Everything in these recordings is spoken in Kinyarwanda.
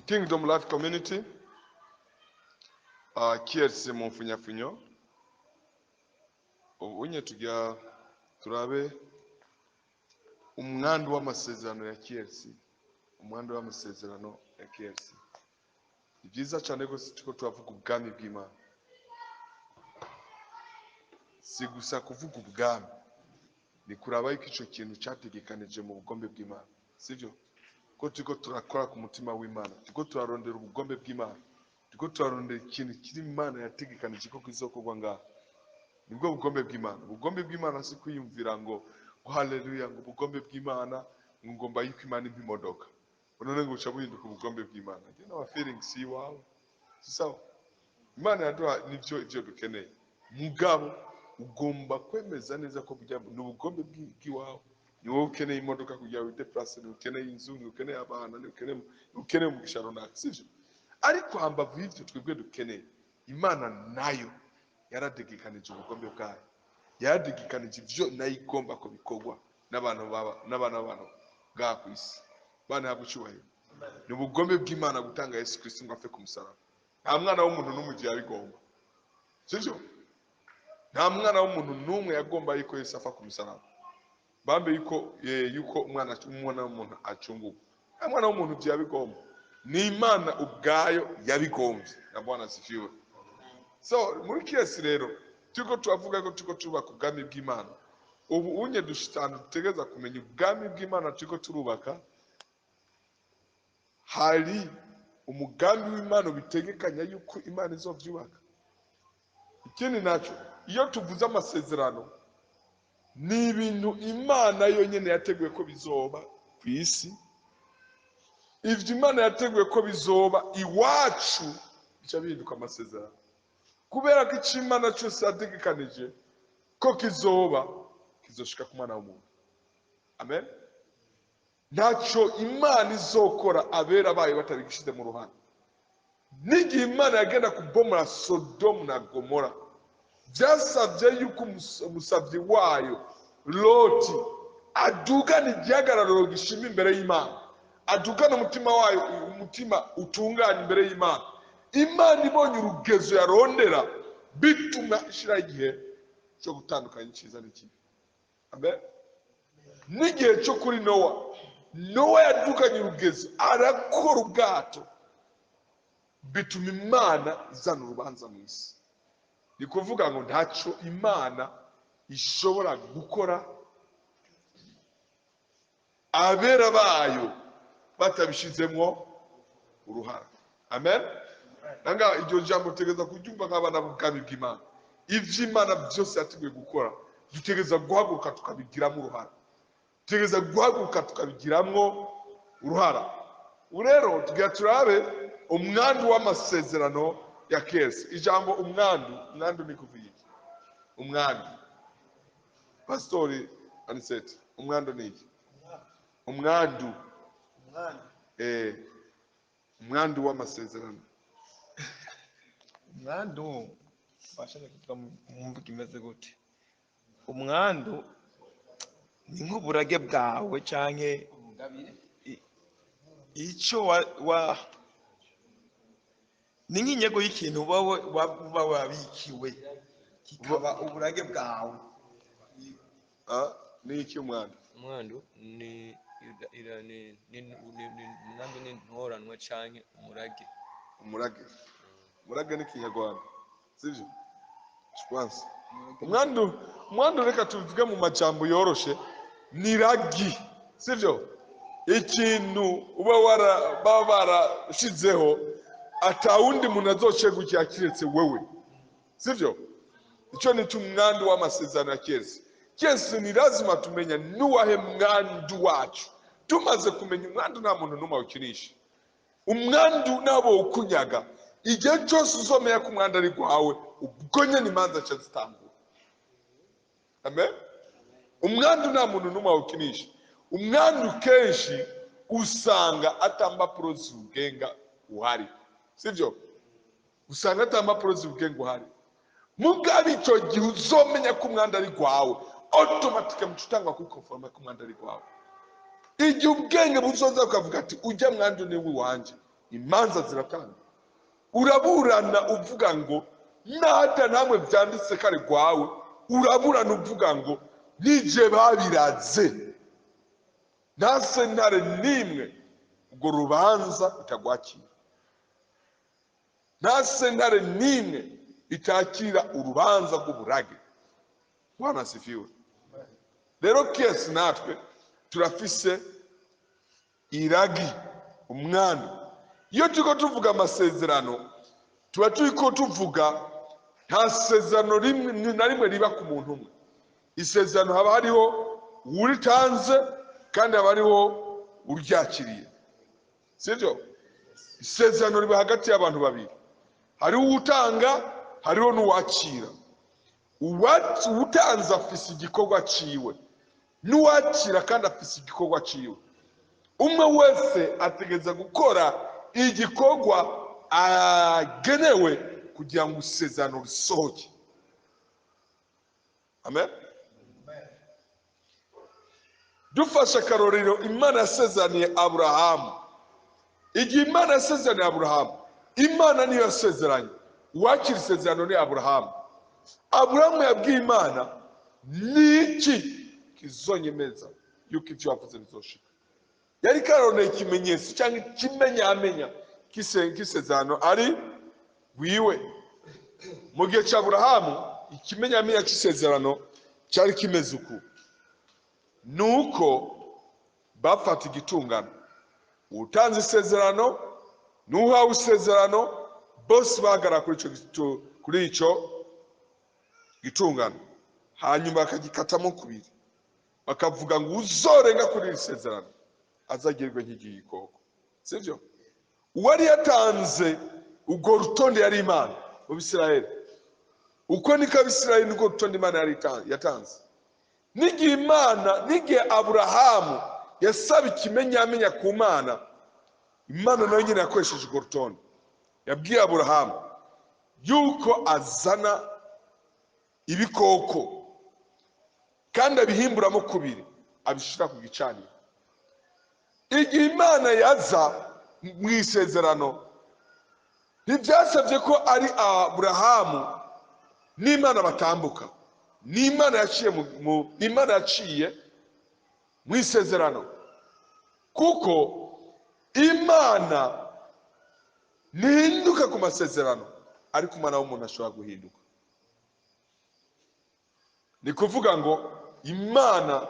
Kingdom Life Community KLC mu mfunyafunyo ubunye tujya turabe umwandu w'amasezerano ya KLC, umwandu w'amasezerano ya KLC. Ni byiza cyane rwose tuko turavuga ubwami bw'Imana, si gusa kuvuga ubwami, ni kuraba yuko icyo kintu cyategekanije mu bugombe bw'Imana, sivyo? Ko tuko turakora ku mutima w'Imana, tuko turarondera ubugombe bw'Imana, tuko turarondera ikintu kiri Imana yategekanije ko kizokorwa ngaha. Nibwo bugombe bw'Imana. Ubugombe bw'Imana si kwiyumvira ngo haleluya, ngo ubugombe bw'Imana ngomba yuko Imana impa imodoka, none ngo uca buhinduka ubugombe bw'Imana. You know, feeling si wawe, si sawa. Imana yaduha nivyo ivyo dukeneye, mugabo ugomba kwemeza neza ko ni ubugombe bw'iwawe. Ni wowe ukeneye imodoka kugira ngo udeplace, ni ukeneye inzu, ni ukeneye abana, ni ukeneye umugisha runaka, sivyo? Ariko hambavu y'ivyo twebwe dukeneye, Imana nayo yarategekanije ubugombe bwayo, yarategekanije ivyo nayo igomba ko bikorwa n'abantu b'abantu bwa ku isi. Bana habwa icyubahiro. Ni ubugombe bw'Imana gutanga Yesu Kristo ngo apfe ku musaraba. Nta mwana w'umuntu n'umwe yabigomba, sivyo? Nta mwana w'umuntu n'umwe yagomba yuko Yesu apfa ku musaraba, bambe yuko umwana w'umuntu acungurwa. Nta mwana w'umuntu byabigomba, ni Imana ubwayo yabigombye. Na Bwana asifiwe. So muri KLC rero tuko turavuga ko tuko tubaka ubwami bw'Imana. Ubu unye dushitana dutegeza kumenya ubwami bw'Imana tuko turubaka. Hari umugambi w'Imana bitegekanya yuko Imana izovyubaka. Ikindi naco, iyo tuvuze amasezerano, ni ibintu Imana yonyene yateguye ko bizoba ku isi. Ivyo Imana yateguye ko bizoba iwacu bica bihinduka amasezerano, kubera ko icyo Imana cyose yategekanije ko kizoshika ku mwana w'umuntu. Amen. Ntacyo Imana izokora abera bayo batabigishize mu ruhande. N'igihe Imana yagenda kubomora Sodomu na Gomora, byasabye yuko umusavyi wayo Loti adugana igihagararo gishima imbere y'Imana, adugana umutima wayo, umutima utunganye imbere y'Imana. Imana ibonye urugezo yarondera, bituma ishira igihe cyo gutandukanya icyiza n'ikibi. Amen. N'igihe cyo kuri Nowa yadukanye urugezo, arakora ubwato, bituma Imana izana urubanza mu isi. Ni kuvuga ngo ntacyo Imana ishobora gukora abera bayo batabishizemwo uruhara. Amen. Nanga iryo jambo tegeza kuryumva nk'abana b'ubwami bw'Imana. Ivy'Imana byose yateguye gukora, dutegeza guhaguruka tukabigiramo uruhara, dutegeza guhaguruka tukabigiramo uruhara. Urero tugira turabe umwandu w'amasezerano ya KLC. Ijambo umwandu ni kuvuga iki? Umwandu, Pastori Anisete, umwandu ni iki? Umwandu w'amasezerano. Umwandu bashaka kuvuga mu mvugo imeze gute? Umwandu ni nk'uburage bwawe canke icyo ni nk'inyego y'ikintu uba wabikiwe kikaba uburage bwawe. Ni iki umwandu? Umwandu ni intoranwa canke umurage. Umurage ni Kinyarwanda, sivyo? Shwansi. Umwandu reka tuvuge mu majambo yoroshe, ni ragi, sivyo? Ikintu uba barashizeho atawundi muntu azocegukira kiretse wewe, sivyo? Ico ni umwandu w'amasezerano ya KLC. KLC ni lazima tumenya nuwahe mwandu wacu. Tumaze kumenya umwandu, nta muntu n'umwe awukinisha. Umwandu nabo ukunyaga, igihe cyose uzomenya ko umwandu ari gwawe, ubwo nyene imanza ca zitangura. Amen. Umwandu nta muntu n'umwe awukinisha. Umwandu kenshi usanga atambapuro z'ugenga uhari, sivyo? Usanga atambapuro z'ugenga uhari. Mugabe icyo gihe uzomenya ko umwandu ari gwawe, automatically mutangwa kwikonforma ko umwandu ari gwawe. Igihe ubwenge buzoza ukavuga ati ujya mwandu ni wanje, imanza ziratanga. Uraburana uvuga ngo nata namwe byanditse kare gwawe, uraburana uvuga ngo nije babiraze. Nta sentare nimwe ubwo rubanza itagwakira. Nta sentare nimwe itakira urubanza rw'uburage. Bwana asifiwe. Rero kesi natwe turafise iragi, umwana. Iyo turiko tuvuga amasezerano, tuba turiko tuvuga nta sezerano na rimwe riba ku muntu umwe. Isezerano haba hariho uritanze kandi haba hariho uryakiriye. Sivyo? Isezerano riba hagati y'abantu babiri. Hariho utanga, hariho n'uwakira. Utanze afise igikorwa ciwe, n'uwakira kandi afise igikorwa ciwe. Umwe wese ategeza gukora igikorwa agenewe kugira ngo isezerano risohoke. Amen. Dufashe akarorero Imana yasezeraniye Aburahamu. Igihe Imana yasezeraniye Aburahamu, Imana niyo yasezeranye. Uwakira isezerano ni Aburahamu. Aburahamu yabwiye Imana, niki kizonyemeza yuko ivyo wavuze bizoshika? Yari karoneye ikimenyetso cyangwa ikimenyamenya kisezerano ari wiwe. Mu gihe cya Aburahamu ikimenyamenya kisezerano cyari kimeze uku: nuko bafata igitungano, utanze isezerano n'uhawe isezerano bose bagara kuri ico gitungano, hanyuma bakagikatamo kubiri, bakavuga ngo uzorenga kuri isezerano azagirwe nk'igikoko. Sivyo? Uwari yatanze ubwo rutonde yari Imana mu Bisirayeli. Uko niko Abisirayeli niko rutonde Imana yari yatanze. N'igihe Aburahamu yasaba ikimenyamenya ku Mana, Imana nayo nyine yakoresheje urwo rutonde. Yabwiye Aburahamu yuko azana ibikoko kandi abihimburamo kubiri, abishira ku gicaniro. Igihe Imana yaza mu isezerano, ntibyasabye ko ari Aburahamu n'Imana batambuka. N'Imana yaciye mu isezerano, kuko Imana ntihinduka ku masezerano, ariko umwana w'umuntu ashobora guhinduka. Ni kuvuga ngo Imana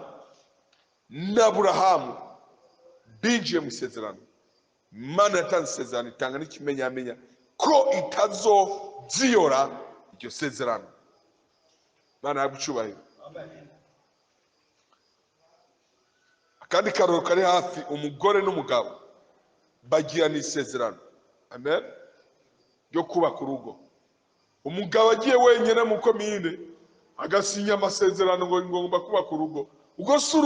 na Aburahamu binjiye mu isezerano. Imana yatanze isezerano, itanga n'ikimenyamenya ko itazovyiyora iryo sezerano. Imana yagucubahira. Akandi karoro kari hafi, umugore n'umugabo bagirana isezerano. Amen. Ryo kubaka urugo. Umugabo agiye wenyine mu komine agasinya amasezerano ngo ngomba kubaka urugo. Ubwo si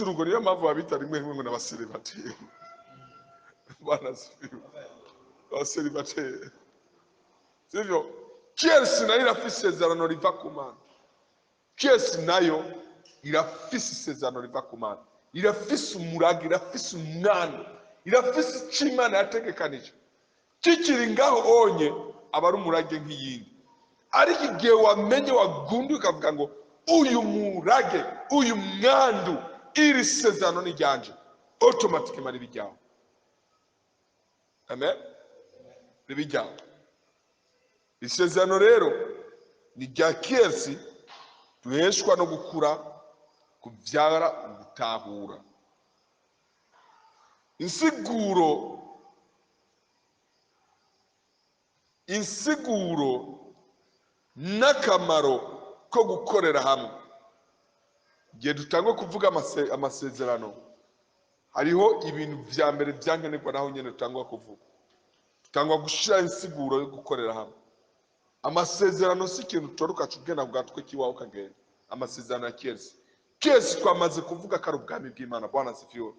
urugo, niyo mpamvu babita rimwe ngo n'abaseribateri. Bwana sifiwe. Abaseribateri. Sivyo? Kiyesi nayo irafise isezerano riva ku Mana. Kiyesi nayo irafise isezerano riva ku Mana. Irafise umurage, irafise umwana, irafise icyo Imana yategekanije. Kikiri ngaho onye aba ari umurage nk'iyindi. Ariko igihe wamenye, wagunduye ukavuga ngo uyu murage, uyu mwandu, iri sezerano ni ryanje, automatically ribijyaho. Amen. Ribijyaho. Isezerano rero ni rya kiyesi duheshwa no gukura, kubyara, gutahura. Insiguro n'akamaro ko gukorera hamwe. Igihe dutangwa kuvuga amasezerano, hariho ibintu vya mbere byankenerwa naho nyene dutangwa kuvuga. Dutangwa gushira insiguro yo gukorera hamwe. Amasezerano si ikintu utoruka cugenda bwatwe kiwaho ukagenda. Amasezerano ya kiyesi. Kiyesi twamaze kuvuga ko ari ubwami bw'Imana. Bwana sifiwe.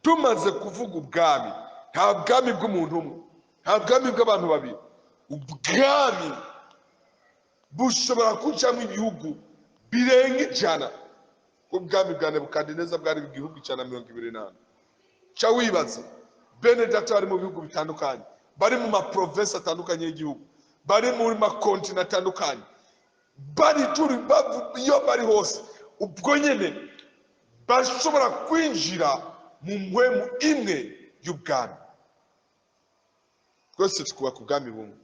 Tumaze kuvuga ubwami, nta bwami bw'umuntu umwe, nta bwami bw'abantu babiri. Ubwami bushobora kujamo ibihugu birenga 100. Ubwami bwa Nebukadineza bwari igihugu 128. ca wibaza bene data bari mu bihugu bitandukanye, bari mu maprovinsi atandukanye y'igihugu, bari mu makontina atandukanye, bari turi iyo bari hose, ubwo nyene bashobora kwinjira mu mpwemu imwe y'ubwami. Twese tukubaka ubwami bumwe.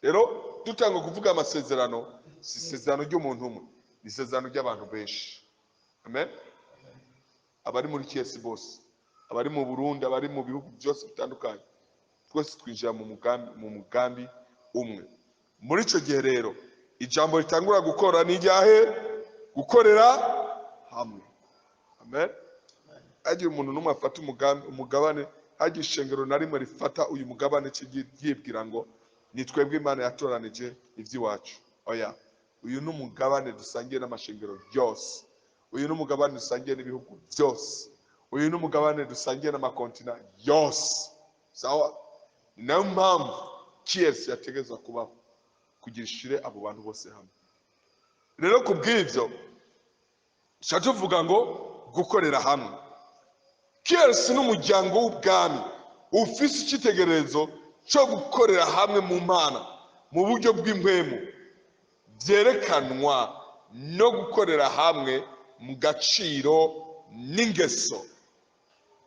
Rero dutanga kuvuga amasezerano, si isezerano ry'umuntu umwe, ni isezerano ry'abantu benshi. Amen. Abari muri KS bose, abari mu Burundi, abari mu bihugu byose bitandukanye, twese twinjira mu mugambi umwe. Muri ico gihe rero ijambo ritangura gukora ni ryahe? Gukorera hamwe. Amen. Agiye umuntu numwe afata umugabane, hagiye ishengero na rimwe rifata uyu mugabane cyibwira ngo ni twebwe Imana yatoranije iby'iwacu. Oya, uyu ni umugabane dusangiye n'amashengero yose, uyu ni umugabane dusangiye n'ibihugu byose, uyu ni umugabane dusangiye n'amakontina yose. Sawa? Nayo mpamvu KS yategezwa kubaho kugira ishire abo bantu bose hamwe. Rero kubw'ivyo tuvuga ngo gukorera hamwe. KS n'umuryango w'ubwami ufise icyitegererezo cyo gukorera hamwe mu Mana mu buryo bw'impwemu, byerekanwa no gukorera hamwe mu gaciro n'ingeso.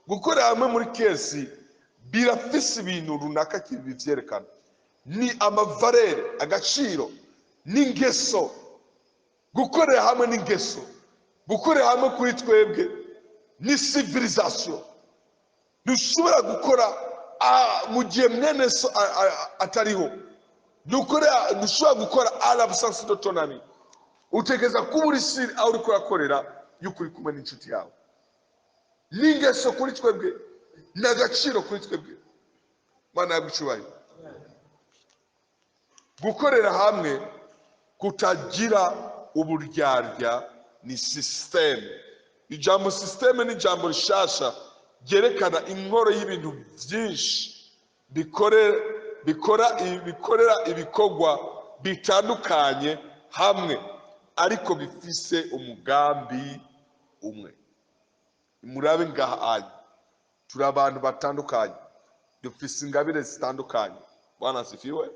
Gukorera hamwe muri KS birafise ibintu runaka kibivyerekana, ni amavarere, agaciro n'ingeso. Gukorera hamwe n'ingeso, gukorera hamwe kuri twebwe ni civilisation. Ntushobora gukora mu gihe mwene so atariho. Ntushobora gukora à l'absence d'autonomie. Utegeza kuba uri siri aho uriko urakorera y'ukuri kumwe n'inshuti yawe. N'ingeso kuri twebwe, n'agaciro kuri twebwe. Mana yagucubaye. Gukorera hamwe kutagira uburyarya ni system. Ijambo system ni ijambo rishasha ryerekana inkoro y'ibintu byinshi bikorera ibikorwa bitandukanye hamwe, ariko bifise umugambi umwe. Murabe ngaha anye, turi abantu batandukanye, dufise ingabire zitandukanye. Bwana asifiwe.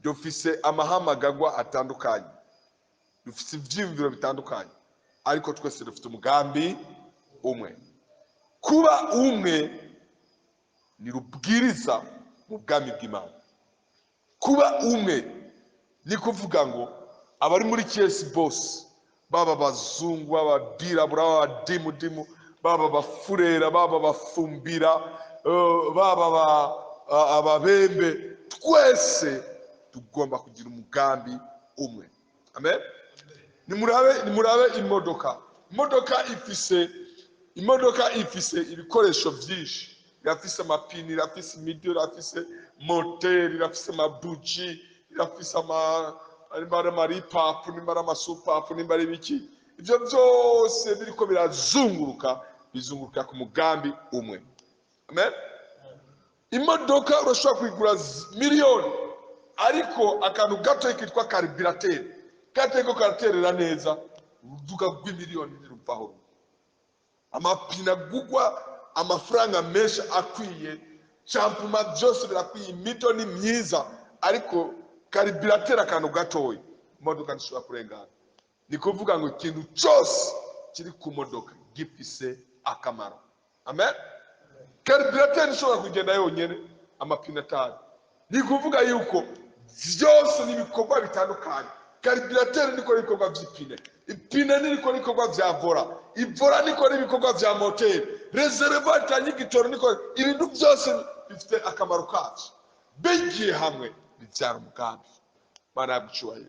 Dufise amahamagagwa atandukanye, dufise ivyiyumviro bitandukanye, ariko twese dufite umugambi umwe. Kuba umwe ni rubwiriza mu bwami bw'Imana. Kuba umwe ni kuvuga ngo abari muri KS bose, baba bazungu, baba birabura, baba dimudimu, baba bafurera, baba bafumbira, baba ababembe, twese tugomba kugira umugambi umwe. Amen. Nimurabe imodoka ifise ibikoresho byinshi. Irafise amapine, irafise imidio, irafise moteri, irafise amabuji, irafise amaripapu, nimbara amasupapu, nimbara ibiki. Ibyo byose biriko bizunguruka ku mugambi umwe. Amen. Imodoka urashobora kuyigura miliyoni, ariko akantu gato kitwa karibirateur gateko karaterera neza, uruduka rw'imiliyoni ntiruvaho. Amapina gugwa amafaranga menshi akwiye, champuma byose birakwiye, imito ni myiza, ariko karibirateur akantu gatoya, imodoka ntishobora kurengana. Ni kuvuga ngo ikintu cyose kiri ku modoka gifise akamaro. Amen. Karibirateur ishobora kugenda yonyene amapine atanu. Ni kuvuga yuko byose n'ibikorwa bitandukanye. Karibirateur nikora ibikorwa by'ipine, ipine nikora ibikorwa bya vora, ivora nikora ibikorwa bya moteri, reservoir tanyigitoro nikora. Ibintu byose bifite akamaro kacu, bigiye hamwe bibyara umugambi. Mana yagucubaye.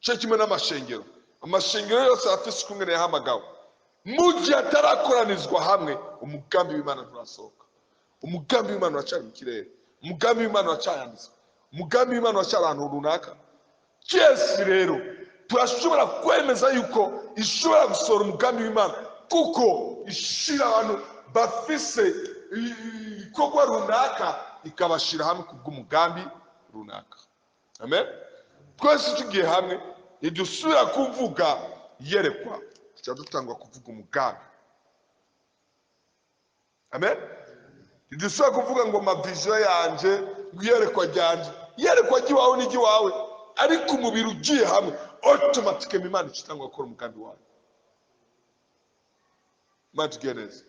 Cyo kimwe n'amashengero, amashengero yose afise kumwe yahamagawe. Mu gihe atarakoranizwa hamwe, umugambi w'Imana nturasohoka. Umugambi w'Imana uracari mu kirere, umugambi w'Imana uracayanditswe, umugambi w'Imana uracari ahantu runaka. KS rero turashobora kwemeza yuko ishobora gusohora umugambi w'Imana, kuko ishira abantu bafise ibikorwa runaka ikabashira hamwe kubw'umugambi runaka. Amen. Twese tugiye hamwe idusubira kuvuga yerekwa, tuca dutangwa kuvuga umugambi. amen. Ntidushobora kuvuga ngo mavision yanje ngo iyerekwa ryanje, iyerekwa ry'iwawe n'iry'iwawe, ariko umubiri ugiye hamwe automatically Imana icitangwa gukora umugambi wawe. Imana tugereze.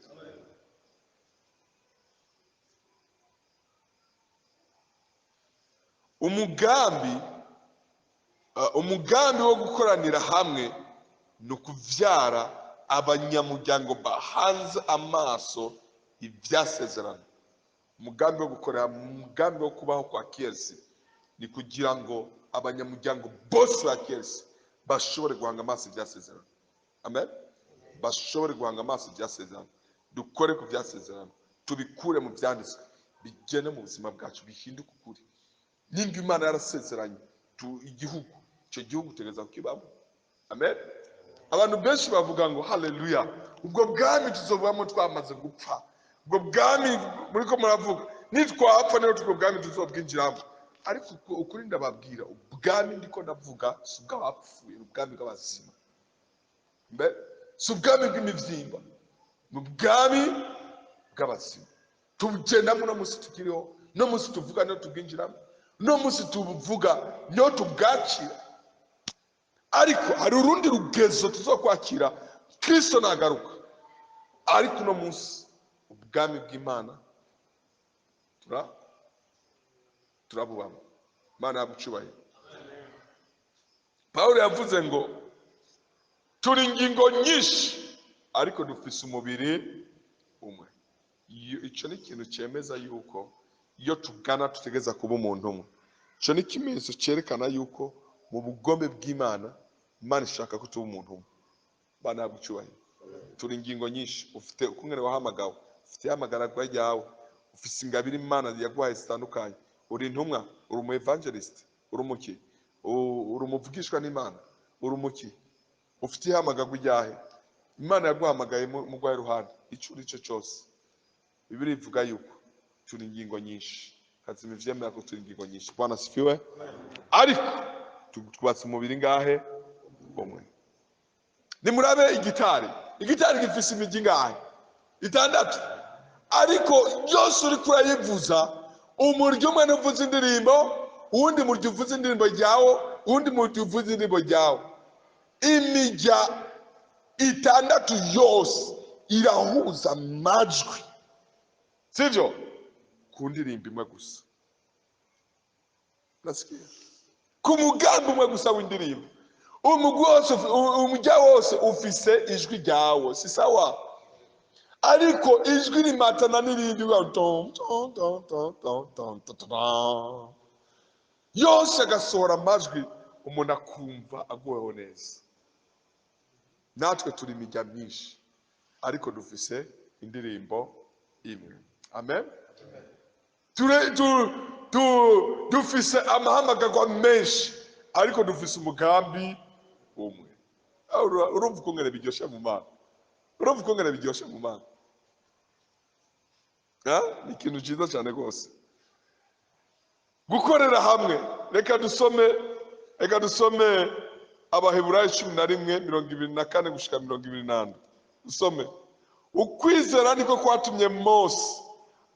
umugambi wo gukoranira hamwe ni ukuvyara abanyamuryango bahanze amaso ibyasezerano. Umugambi wo gukorera, umugambi wo kubaho kwa KLC ni kugira ngo abanyamuryango bose ba KLC bashobore guhanga amaso ibyasezerano. Amen. Bashobore guhanga amaso ibyasezerano, dukore ku byasezerano, tubikure mu byanditswe, bigene mu buzima bwacu, bihinduke ukuri. Nimba Imana yarasezeranye igihugu, icyo gihugu tegeza kukibamo. Amen. Abantu benshi bavuga ngo haleluya, ubwo bwami tuzobamo twamaze gupfa, ubwo bwami muri ko muravuga nitwapfa niyo ubwo bwami tuzobwinjiramo. Ariko ukuri ndababwira, ubwami ndiko ndavuga si ubw'abapfuye, ubwami bw'abazima. Mbe si ubwami bw'imivyimba, ni ubwami bw'abazima. Tubugendamo no musi tukiriho, no musi tuvuga no tubwinjiramo, no musi tubuvuga no tubwakira. Ariko hari urundi rugezo tuzokwakira Kristo nagaruka. Ariko no musi ubwami bw'Imana turabubamo. Imana yabucubahira. Paulo yavuze ngo turi ingingo nyinshi ariko dufise umubiri umwe. Ico ni ikintu cemeza yuko iyo tugana tutegeza kuba umuntu umwe. Ico ni ikimenyetso cerekana yuko mu bugombe bw'Imana, Imana ishaka ko tuba umuntu umwe. Imana yabucubahira. Turi ingingo nyinshi, ufite ukungene wahamagawe, ufite hamagaragwa ryawe, ufise ingabire Imana yaguhaye zitandukanye. Uri intumwa, uri umu evangelist, uri umuki, uri umuvugishwa n'Imana, uri umuki, ufite ihamagarwa ryahe, Imana yaguhamagaye mu rwaye ruhande. Ico uri cyo cyose, Bibiliya ivuga yuko turi ingingo nyinshi, kazima ivyemera ko turi ingingo nyinshi. Bwana sifiwe. Ariko twubatse umubiri ngahe umwe. Nimurabe igitari gifise imigi ngahe 6, ariko byose uri kurayivuza, umuryo umwe nuvuza indirimbo, uwundi muryo uvuza indirimbo ryawo, uwundi muryo uvuza indirimbo ryawo. Imijya 6 yose irahuza amajwi, sivyo? Ku ndirimbo imwe gusa. Nasikia ku mugambi umwe gusa w'indirimbo. Umujya wose ufise ijwi ryawo, si sawa? Ariko ijwi rimatana n'irindi yose agasohora amajwi, umuntu akumva aguweho neza. Natwe turi imijya myinshi ariko dufise indirimbo imwe. Amen. Dufise amahamagarwa menshi ariko dufise umugambi umwe. Urumva ukungene biryoshe mu Mana? Urumva ukungene biryoshe mu Mana? Ni ikintu cyiza cyane rwose. Gukorera hamwe. Reka dusome Abaheburayo 11:24 gushika 28. Dusome. Ukwizera niko kwatumye Mose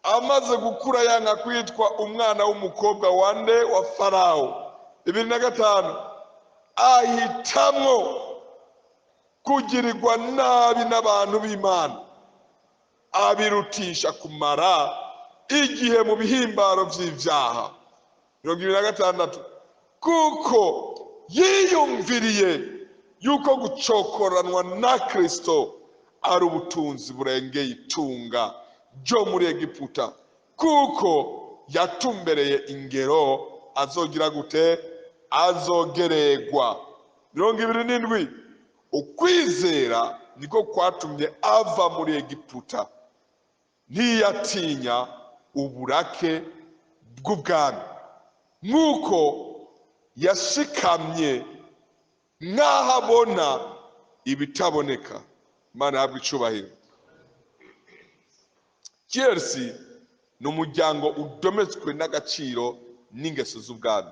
amaze gukura yanga kwitwa umwana w'umukobwa wande wa Farao 25, ahitamwo kugirirwa nabi n'abantu b'Imana, abirutisha kumara igihe mu bihimbaro vy'ivyaha. 26, kuko yiyumviriye yuko gucokoranwa na Kristo ari ubutunzi burengeye itunga ryo muri Egiputa, kuko yatumbereye ingero azogira gute? Azogeregwa. 27, ukwizera niko kwatumye ava muri Egiputa, ntiyatinya uburake bw'ubwami, nk'uko yashikamye nk'aho abona ibitaboneka. Imana yahabwa icubahiro. KLC ni umuryango udometswe n'agaciro n'ingeso z'ubwami.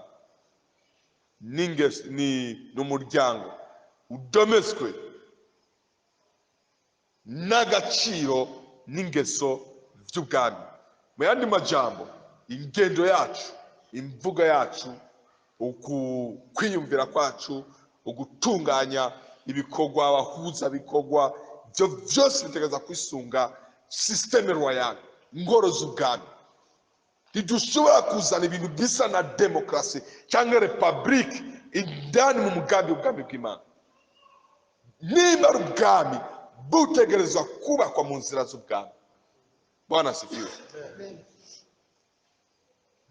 Ni umuryango udometswe n'agaciro n'ingeso by'ubwami. Mu yandi majambo, ingendo yacu, imvuga yacu, kwiyumvira kwacu, ugutunganya ibikorwa, abahuza bikorwa, byo byose bitegeza kwisunga systeme royale, ngoro z'ubwami. Ntidushobora kuzana ibintu bisa na demokarasi cyangwa republique indani mu mugambi w'ubwami bw'Imana. Niba ari ubwami butegerezwa kubakwa mu nzira z'ubwami. Bwana asifiwe.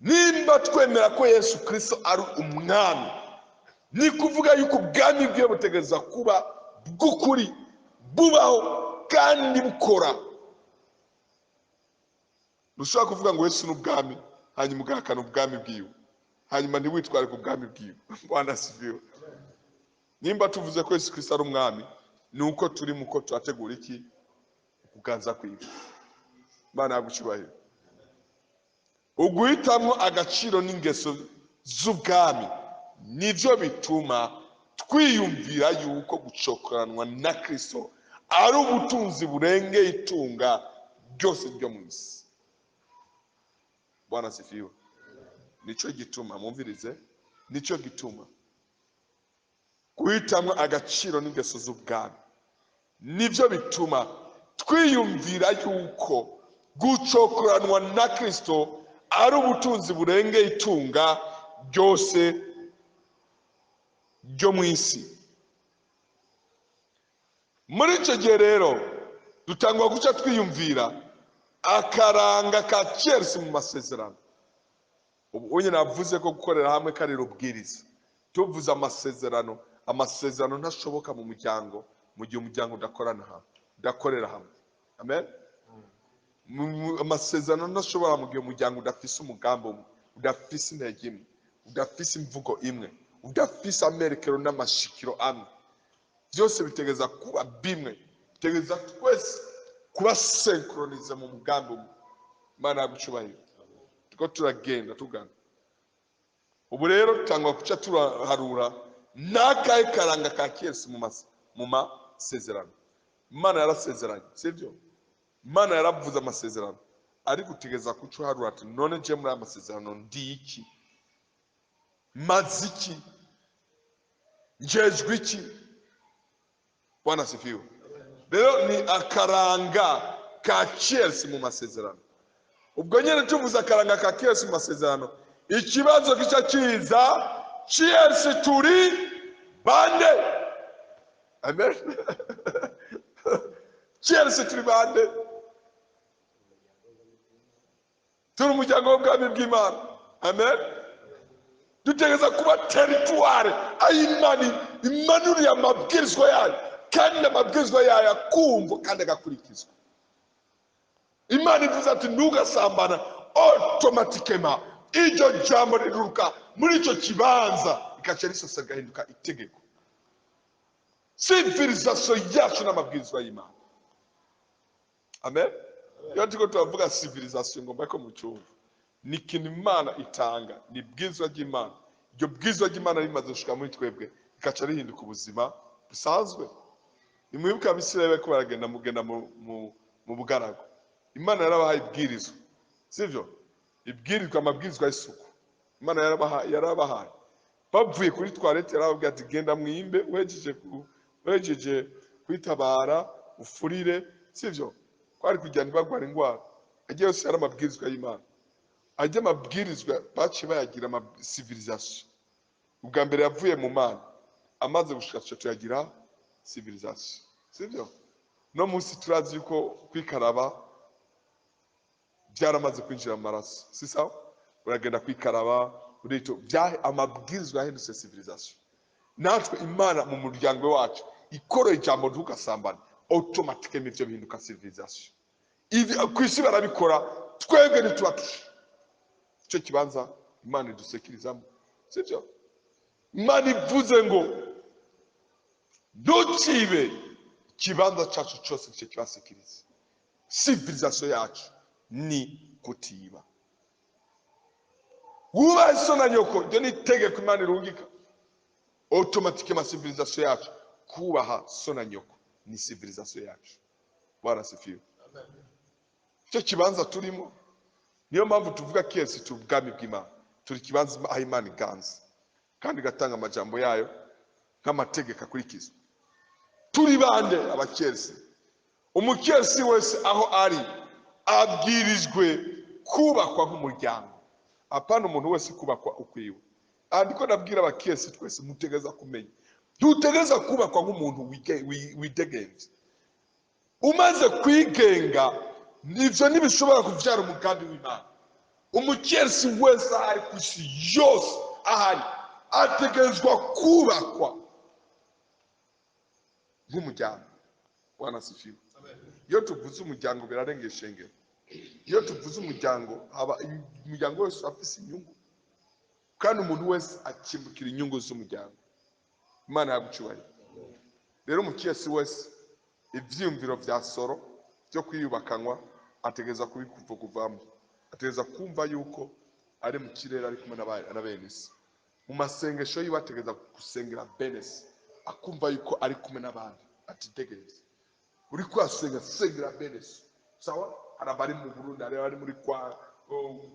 Nimba twemera ko Yesu Kristo ari umwami, ni kuvuga yuko ubwami bwiwe butegereza kuba bw'ukuri, bubaho kandi bukora. Ntushobora kuvuga ngo Yesu ni ubwami hanyuma ugahakana ubwami bwiwe, hanyuma ntiwitware ku bwami bwiwe. Bwana asifiwe. Nimba tuvuze ko Yesu Kristo ari umwami, ni uko turi muko turategura iki? Kuganza kwiwe. Imana yagucyubahiro. Uguhitamwo agaciro n'ingeso z'ubwami nivyo bituma twiyumvira yuko gucokoranwa na Kristo ari ubutunzi burengeye itunga byose byo mu isi. Bwana asifiwe. Nico gituma, mumvirize, nico gituma guhitamwo agaciro n'ingeso z'ubwami nivyo bituma twiyumvira yuko gucokoranwa na Kristo ari ubutunzi burengeye itunga byose byo mu isi. Muri icyo gihe rero dutangwa guca twiyumvira akaranga ka Chelsea mu masezerano. Ubu nyine navuze ko gukorera hamwe kari rubwiriza. Tuvuze amasezerano, amasezerano ntashoboka mu muryango mu gihe umuryango udakorera hamwe. Amen. Amasezerano ntashobora mu gihe umuryango udafise umugambi umwe, udafise intege imwe, udafise imvugo imwe, udafise amerekero n'amashikiro amwe. Byose bitegeza kuba bimwe, bitegeza twese kuba synchronise mu mugambi umwe. Imana yagucyubahiro. Tuko turagenda tugana. Ubu rero tutangwa kuca turaharura n'akahe karanga ka Yesu mu masezerano. Imana yarasezeranye, sibyo? Imana yaravuze amasezerano, ariko utegeza kuca uharura ati none je muri amasezerano ndi iki? Mazi iki? Njejwe iki? Bwana asifiwe. Rero ni akaranga ka Chelsea mu masezerano. Ubwo nyene tuvuze akaranga ka Chelsea mu masezerano, ikibazo kica kiza, Chelsea turi bande? Amen. Chelsea turi bande? Turi umuryango w'ubwami bw'Imana. Amen. Dutegeza kuba territoire ayimani imanuriye amabwirizwa yayo, kandi amabwirizwa yayo akumva kandi agakurikizwa. Imana ivuze ati ntugasambana, automatikema iryo jambo riruka muri icyo kibanza ikaca risasa gahinduka itegeko. Civilisation yacu n'amabwirizwa y'Imana. Amen. Iyo tiko turavuga civilisation ngomba ko mucyumva. Ni ikintu Imana itanga, ni bwizwa ry'Imana. Iryo bwizwa ry'Imana rimaze gushika muri twebwe ikaca rihinduka ubuzima busanzwe. Nimwibuka Abisirayeli ko baragenda mu bugaragu. Imana yarabahaye ibwirizwa, sivyo? Ibwirizwa, amabwirizwa y'isuku. Imana yarabahaye. Bavuye kuri toilette yarababwira ati genda mwimbe, wejeje kwitabara ufurire, sivyo? Kwari kujyana bagwara ingwara. Agiye yose yari amabwirizwa y'Imana. Ajya amabwirizwa baci bayagira ama civilisation. Ubwa mbere yavuye mu Mana, amaze gushaka tuyagira civilisation, sivyo? No munsi turazi yuko kwikaraba byaramaze kwinjira mu maraso, si sawa? Uragenda kwikaraba, urito bya amabwirizwa yahindutse civilisation. Natwe Imana mu muryango wacu ikoroye ijambo ntugasambane, automatically ibyo bihinduka civilisation. Ivi kwisi barabikora, twebwe ntitubatusha. Icyo kibanza Imana idusekirizamo, sibyo? Imana ivuze ngo ntukibe, kibanza cyacu cyose cyo kibasekiriza. Civilisation yacu ni kutiba. Wubahe so na nyoko, ryo ni itegeko Imana irungika. Automatically civilisation yacu kubaha so na nyoko ni civilisation yacu. Bwana asifiwe. cyo kibanza turimo. Niyo mpamvu tuvuga kesi turi ubwami bw'Imana, turi kibanza aho Imana iganza kandi igatanga amajambo yayo nk'amategeko akurikizwa. Turi bande abakesi? Umukesi wese aho ari abwirijwe kubakwa nk'umuryango, apana umuntu wese kubakwa ukwiwe. Andiko nabwira abakesi twese mutegeza kumenya, ntutegeza kubakwa nk'umuntu widegenza. Umaze kwigenga nivyo ntibishobora kuvyara umugambi w'Imana. Umukesi wese ahari ku isi yose ahari ategezwa kubakwa nk'umuryango. Bwana asifiwe. Iyo tuvuze umuryango birarenga ishengero. Iyo tuvuze umuryango haba umuryango wese afise inyungu, kandi umuntu wese akimbukira inyungu z'umuryango. Imana yagucyubahira. Rero umukesi wese ivyiyumviro vya soro byo kwiyubakanywa ategeza kubikuvamo, ategeza kumva yuko ari mu kirere ari kumwe na bene se. Mu masengesho yiwe ategeza gusengera bene se, akumva yuko ari kumwe n'abandi. Atitegereza uri kwasenga sengera bene se. Sawa? Hari abari mu Burundi, hari abari muri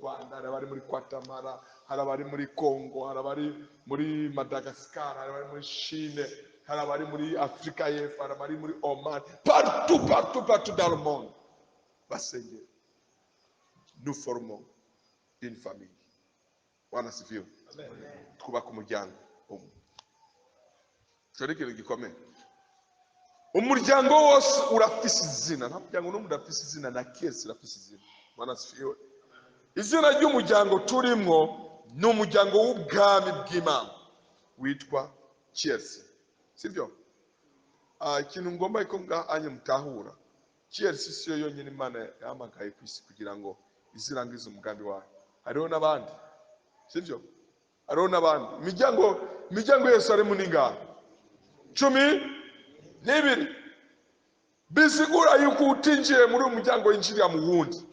Rwanda, hari abari muri Guatemala, hari abari muri Congo, hari abari muri Madagascar, hari abari muri Chine, hari abari muri Afrika y'Epfo, hari abari muri Oman, partout dans le monde. Basengera. Nous formons une famille. Bwana asifiwe. Twubaka umuryango umwe. Cyo ikintu gikomeye. Umuryango wose urafise izina. Nta muryango n'umwe udafise izina, na kesi irafise izina. Bwana asifiwe. Izina ry'umuryango turimo ni umuryango w'ubwami bw'Imana witwa Chelsea. Sivyo? Ikintu ngomba iko anye mutahura. Chelsea siyo yonyine Imana yamagaye ku isi kugira ngo izirangize umugambi wayo. Hariho n'abandi. Sivyo? Hariho n'abandi. Imiryango Yesu ari muninga 12. Bisigura yuko utinjiye muri umuryango w'injiri ya muhundi.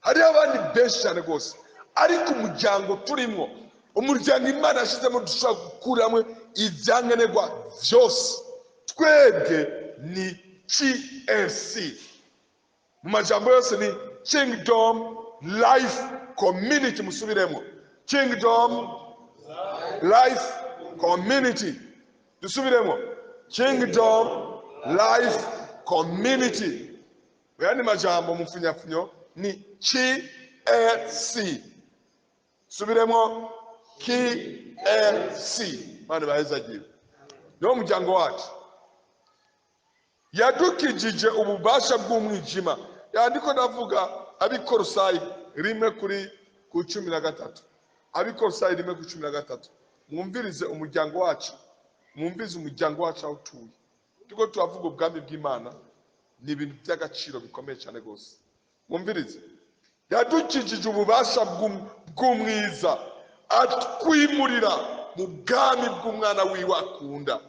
Hari abandi benshi cyane gose. Ariko umuryango turimo, umuryango Imana yashizemo dushaka gukuramwe ivyankenerwa vyose. Twebwe ni CLC. Mu majambo yose ni Kingdom Life Community. Musubiremo. Kingdom Life Community. Dusubiremo. Kingdom Life Community. Yani majambo mufunyafunyo ni KLC. Subiremo. KLC. Mane baheza gira. Niwo muryango wacu. Yadukijije ububasha bw'umwijima. Yandiko ndavuga Abikolosayi 1:13. Abikolosayi 1:13. Mwumvirize umuryango wacu. Mwumvirize umuryango wacu aho tuye. Tuko turavuga ubwami bw'Imana ni ibintu by'agaciro bikomeye cyane gose. Mwumvirize. Yadukijije ububasha bw'umwiza atwimurira mu bwami bw'umwana wiwe akunda.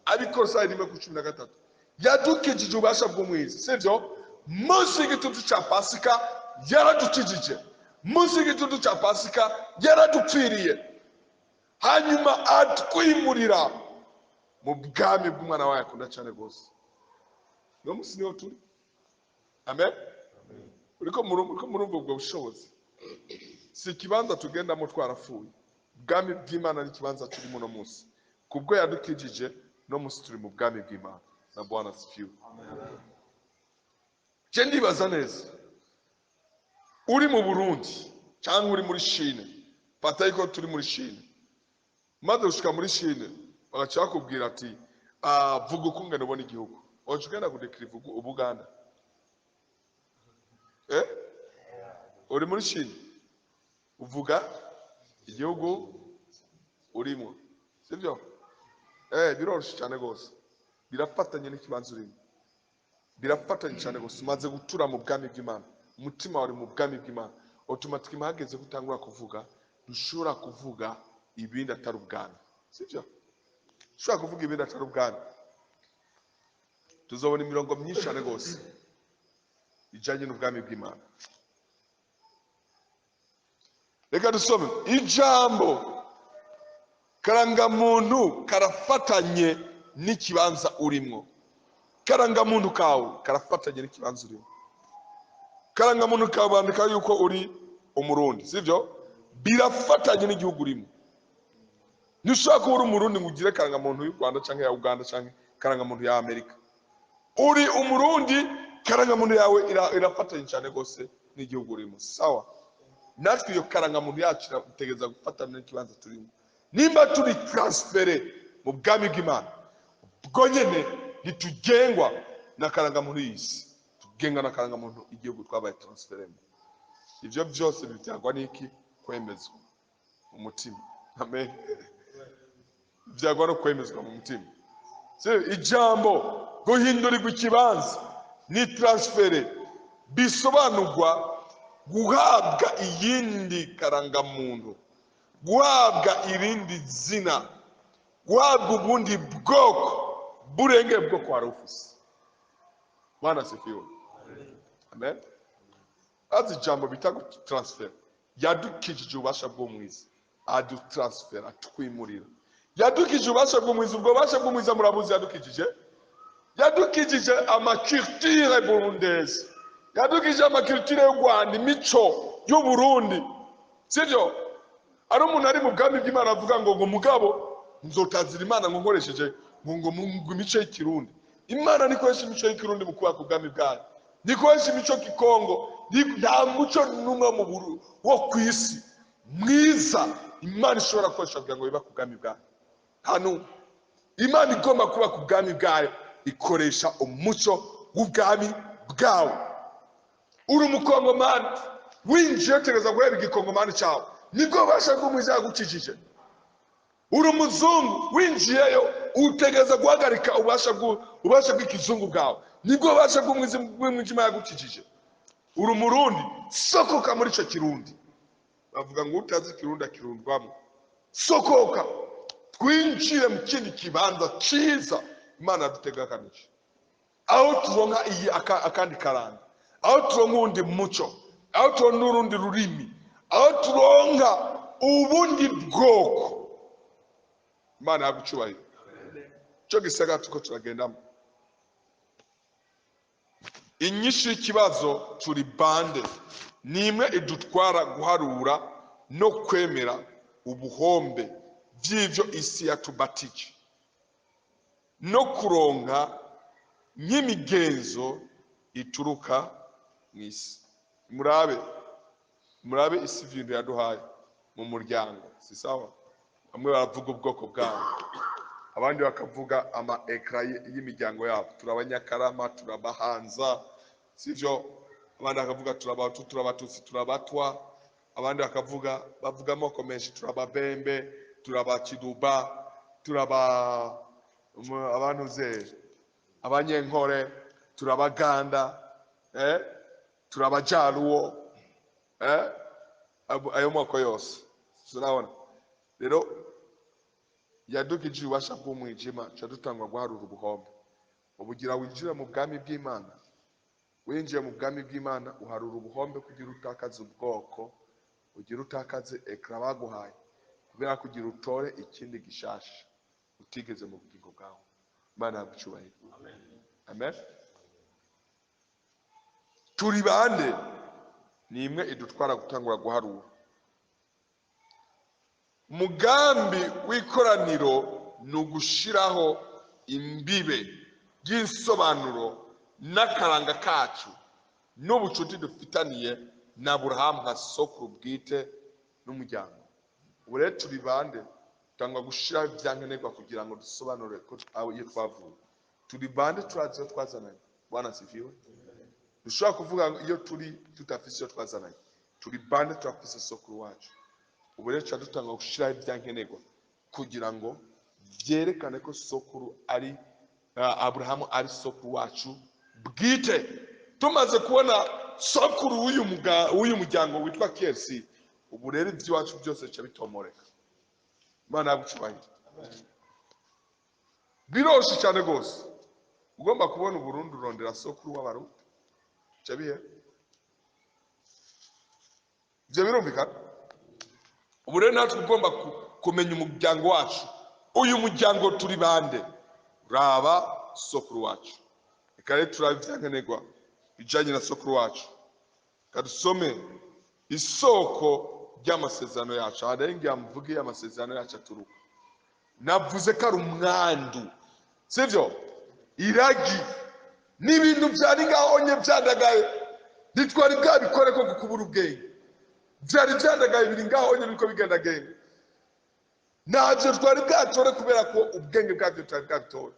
Abikolosayi 1:13. Yadukijije ububasha bw'umwiza. Sivyo? Munsi y'igitutu cya Pasika yaradukijije. Munsi y'igitutu cya Pasika yaradupfiriye. Hanyuma atwimurira mu bwami bw'umwana wawe akunda cyane gose. No musi niho turi. Amen. Uriko murumva ubwo bushobozi. Si kibanza tugendamo twarafuye. Ubwami bw'Imana ni kibanza turimo no musi. Kubwo yadukijije no musi turi mu bwami bw'Imana. Na Bwana asifiwe. Je ndibaza neza. Uri mu Burundi cyangwa uri muri Chine. Fata yuko turi muri Chine. Maze ushika muri Chine bagaca bakubwira ati vuga uko ngene ubona igihugu. Ugenda kudekriva Ubuganda. Uri muri Chine. Uvuga igihugu urimo. Sivyo? Biroroshye cyane gose. Birafatanye n'ikibanza urimo. Birafatanye cyane gose. Umaze gutura mu bwami bw'Imana. Umutima wari mu bwami bw'Imana. Automatically hageze gutangura kuvuga, dushobora kuvuga ibindi atari ubwami. Sivyo? Dushobora kuvuga ibindi atari ubwami. Tuzobona imirongo myinshi cyane gose ijanye n'ubwami bw'Imana. Reka dusome ijambo karangamuntu karafatanye n'ikibanza urimo. Karangamuntu kawe karafatanye n'ikibanza urimo. karangamuntu kabandika yuko uri umurundi sivyo birafatanye n'igihugu urimo. Ntushaka kuba uri umurundi ngo ugire karangamuntu y'u Rwanda canke ya Uganda canke karangamuntu ya Amerika. Uri umurundi karangamuntu yawe irafatanye cyane gose n'igihugu urimo. Sawa, natwe iyo karangamuntu yacu irategeza gufatana n'ikibanza turimo. Nimba turi transfere mu bwami bw'Imana, bwo nyene ntitugengwa na karangamuntu y'isi, tugengwa na karangamuntu igihugu twabaye transferemo. Ivyo byose bibyagwa n'iki? Kwemezwa mu mutima. Amen. Byagwa no kwemezwa mu mutima. Ijambo guhindurirwa ikibanza ni transfere, bisobanurwa guhabwa iyindi karangamuntu, guhabwa irindi zina, guhabwa ubundi bwoko burengeye bwoko wari ufise. Bwana asifiwe. Amen. Azi ijambo bita transfer yadukijije ububasha bw'umwiza, adutransfer atwimurira. Yadukije ububasha bw'umwiza, ubwo bubasha bw'umwiza murabuzi yadukijije amaculture burundaise, yadukije amaculture y'u Rwanda, imico y'u Burundi sivyo. Ari umuntu ari mu bwami bw'Imana avuga ngo mugabo nzotazira Imana ngo nkoresheje ngo imico y'ikirundi. Imana nikoresha imico y'ikirundi mu kubaka ubwami bwayo, nikoresha imico kikongo. Nta muco n'umwe mu buru wo kwisi mwiza Imana ishobora gukoresha kugira ngo biba ku bwami bwayo. Hano Imana igomba kuba ku bwami bwayo ikoresha umuco w'ubwami bwawe. Uri umukongomani winjiye utegereza guhera igikongomani cyawe, nibwo ubasha bw'umwiza yagukijije. Uri umuzungu winjiyeyo utegereza guhagarika ubasha bw'ikizungu bwawe, nibwo ubasha bw'umwijima yagukijije. Uri umurundi, sokoka muri ico kirundi. Bavuga ngo utazi kirundi akirundwamo. Sokoka twinjire mu kindi kibanza cyiza Imana yadutegekanije, aho turonka iyi akandi karanga, aho turonka ubundi muco, aho turonka urundi rurimi, aho turonka ubundi bwoko. Imana yagucubahira. Cyo gisagara tuko turagendamo. Inyishu y'ikibazo turi bande nimwe idutwara guharura no kwemera ubuhombe by'ivyo isi yatubatije no kuronka nk'imigenzo ituruka mu isi. Murabe isi ibintu yaduhaye mu muryango, si sawa? Bamwe baravuga ubwoko bwabo, abandi bakavuga ama ekra y'imiryango yabo. Turabanyakarama, turabahanza sivyo, abandi bakavuga turabahutu, turabatutsi, turabatwa, abandi bakavuga bavuga amoko menshi, turababembe, turabakiduba, abantu ze abanyenkore, turabaganda, turabajaruwo, ayo moko yose. Turabona rero yadukije ubasha bw'umwijima, cyadutangwa guharura ubuhombe. Ubugira winjira mu bwami bw'Imana, winjiye mu bwami bw'Imana uharura ubuhombe kugira utakaze ubwoko, ugira utakaze ekra baguhaye, kubera kugira utore ikindi gishasha utigeze mu bugingo bwawe. Imana yagucubahira. Amen. Turi bande nimwe idutwara gutangura guharura. Mugambi w'ikoraniro nugushiraho imbibe y'insobanuro n'akaranga kacu n'ubucuti dufitaniye na Aburahamu nka sokuru bwite n'umuryango. Ubure turi bande tangwa gushiraho ibyankenerwa kugira ngo dusobanure ko iyo twavuye. Turi bande turazi iyo twazananye. Bwana sifiwe. Dushobora kuvuga iyo turi tutafise iyo twazananye. Turi bande turafise sokuru wacu. Ubure dutangwa gushiraho ibyankenerwa kugira ngo byerekane ko sokuru ari Aburahamu ari sokuru wacu bwite. Tumaze kubona sokuru w'uyu muryango witwa KFC, ubu rero iby'iwacu byose bica bitomoreka. Imana yagucubahira. Biroshe cyane gose. Ugomba kubona uburundi urondera sokuru w'abarundi. Cyabihe byo birumvikana. Ubu rero natwe ugomba kumenya umuryango wacu. Uyu muryango turi bande? Raba sokuru wacu. Reka rero turabivyankenerwa bijanye na sokuru wacu. kadusome isoko ry'amasezerano yacu. Arenga mvuge amasezerano yacu aturuka. Navuze ko ari umwandu, sivyo? Iragi n'ibintu byari ngahonye byandagaye, ntitwari bwabikore ko gukubura ubwenge. Byari byandagaye biri ngahonye biko bigendagenda. Ntabyo twari bwatore kubera ko ubwenge bwabyo twari bwabitore.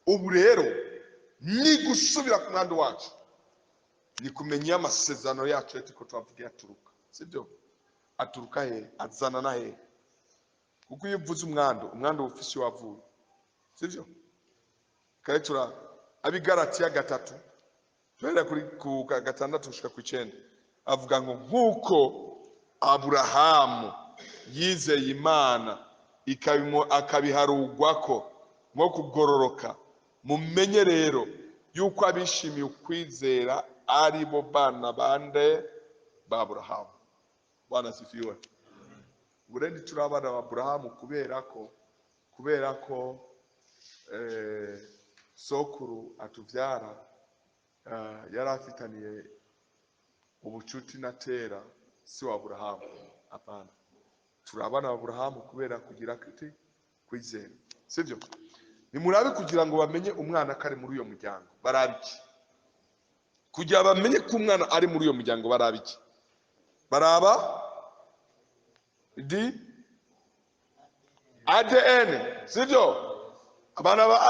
Ubu rero ni gusubira ku mwanda wacu, ni kumenya amasezerano yacu yatiko twavuga aturuka, sibyo? Aturuka he? Azana na he? Kuko iyo uvuze umwanda ufise wavuye, sibyo? Karetura abigaratiya 3 tuhera kuri ku 6 gushika ku 9 avuga ngo nkuko Aburahamu yizeye Imana akabiharugwako nko kugororoka, mumenye rero yuko abishimiye ukwizera ari bo bana bande ba Aburahamu. Bwana sifiwe. Burendi turabana ba Aburahamu kubera ko sokuru atuvyara yari afitaniye ubucuti na Tera, si wa Aburahamu. Apana, turabana ba Aburahamu kubera kugira kiti kwizera, sivyo? Nimurabe kugira ngo bamenye umwana kare muri uyo muryango barabiki. Kugira bamenye ko umwana ari muri uyo muryango barabiki. Baraba di ADN, sivyo? Abana ba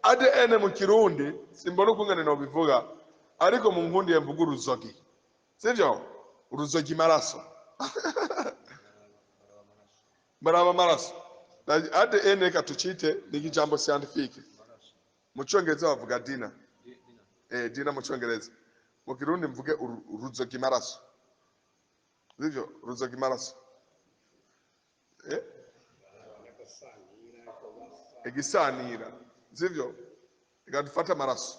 ADN mu Kirundi simbona ukungene no bivuga, ariko mu nkundi yemvuga uruzogi, sivyo? Uruzogi maraso. Baraba maraso. ADN katuchite ni kijambo scientifique. Mu Cyongereza bavuga DNA. DNA mu Cyongereza. Mu Kirundi mvuge uruzogi maraso. Sivyo? Uruzogi maraso. Egisanira, sivyo? Ikadufata maraso.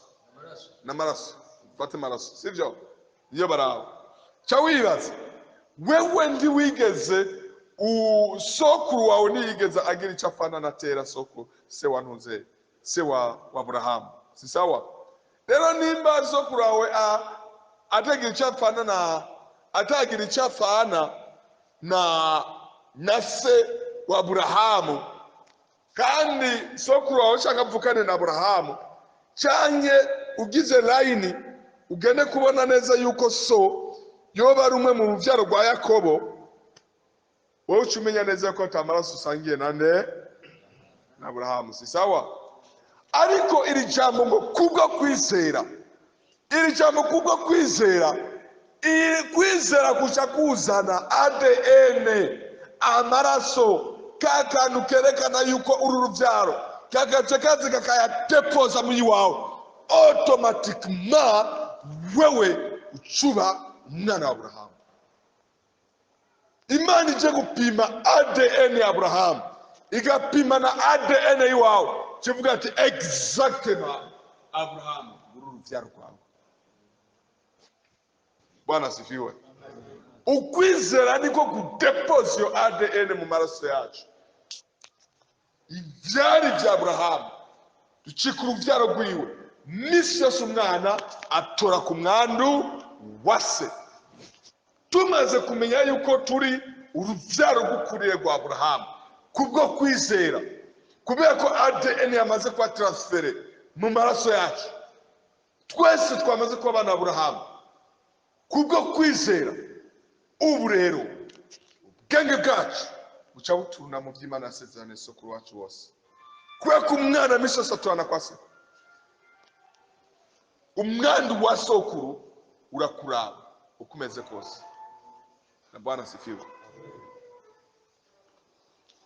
Na maraso. Fata maraso, sivyo? Niyo baraba. Chawibaza, wewe ndi wigeze sokuru wawe niyigeze agira icyo afana na Tera, sokuru se wa ntuze, se wa Aburahamu, si sawa? Rero nimba sokuru wawe atagira icyo afana na se wa Aburahamu, kandi sokuru wawe ushaka mvukane na Aburahamu, canke ugize line ugende kubona neza yuko so yoba ari umwe mu ruvyaro rwa Yakobo, wowe ucumenya neza ko tamaraso usangiye nande na Aburahamu, si sawa? Ariko iri jambo ngo kubwo kwizera, iri jambo kubwo kwizera, kwizera kuca kuzana ADN, amaraso, kakantu kerekana yuko uru ruvyaro, kagace kazi kakaya deposa muri wawe, automatiquement wewe ucuba umwana wa Aburahamu. Imana ije gupima ADN ya Aburahamu, igapima na ADN yiwawe, kivuga ati exactement Aburahamu uru ruvyaro rwawe. Bwana sifiwe. Ukwizera niko kudeposa yo ADN mu maraso yacu. Ivyari vya Aburahamu ducika uruvyaro rwiwe, misi yose umwana atora ku mwandu wa se. Tumaze kumenya yuko turi uruvyaro rw'ukuriye rwa Aburahamu kubwo kwizera, kubera ko ADN yamaze kuba transfere mu maraso yacu, twese twamaze kuba abana Aburahamu kubwo kwizera. Ubu rero ubwenge bwacu buca buturuna mu vy'Imana yasezeranye sokuru wacu wose, kubera ko umwana misi yose aturana kwa se. Umwandu wa sokuru urakuraba ukumeze kose. Na Bwana sifiwe.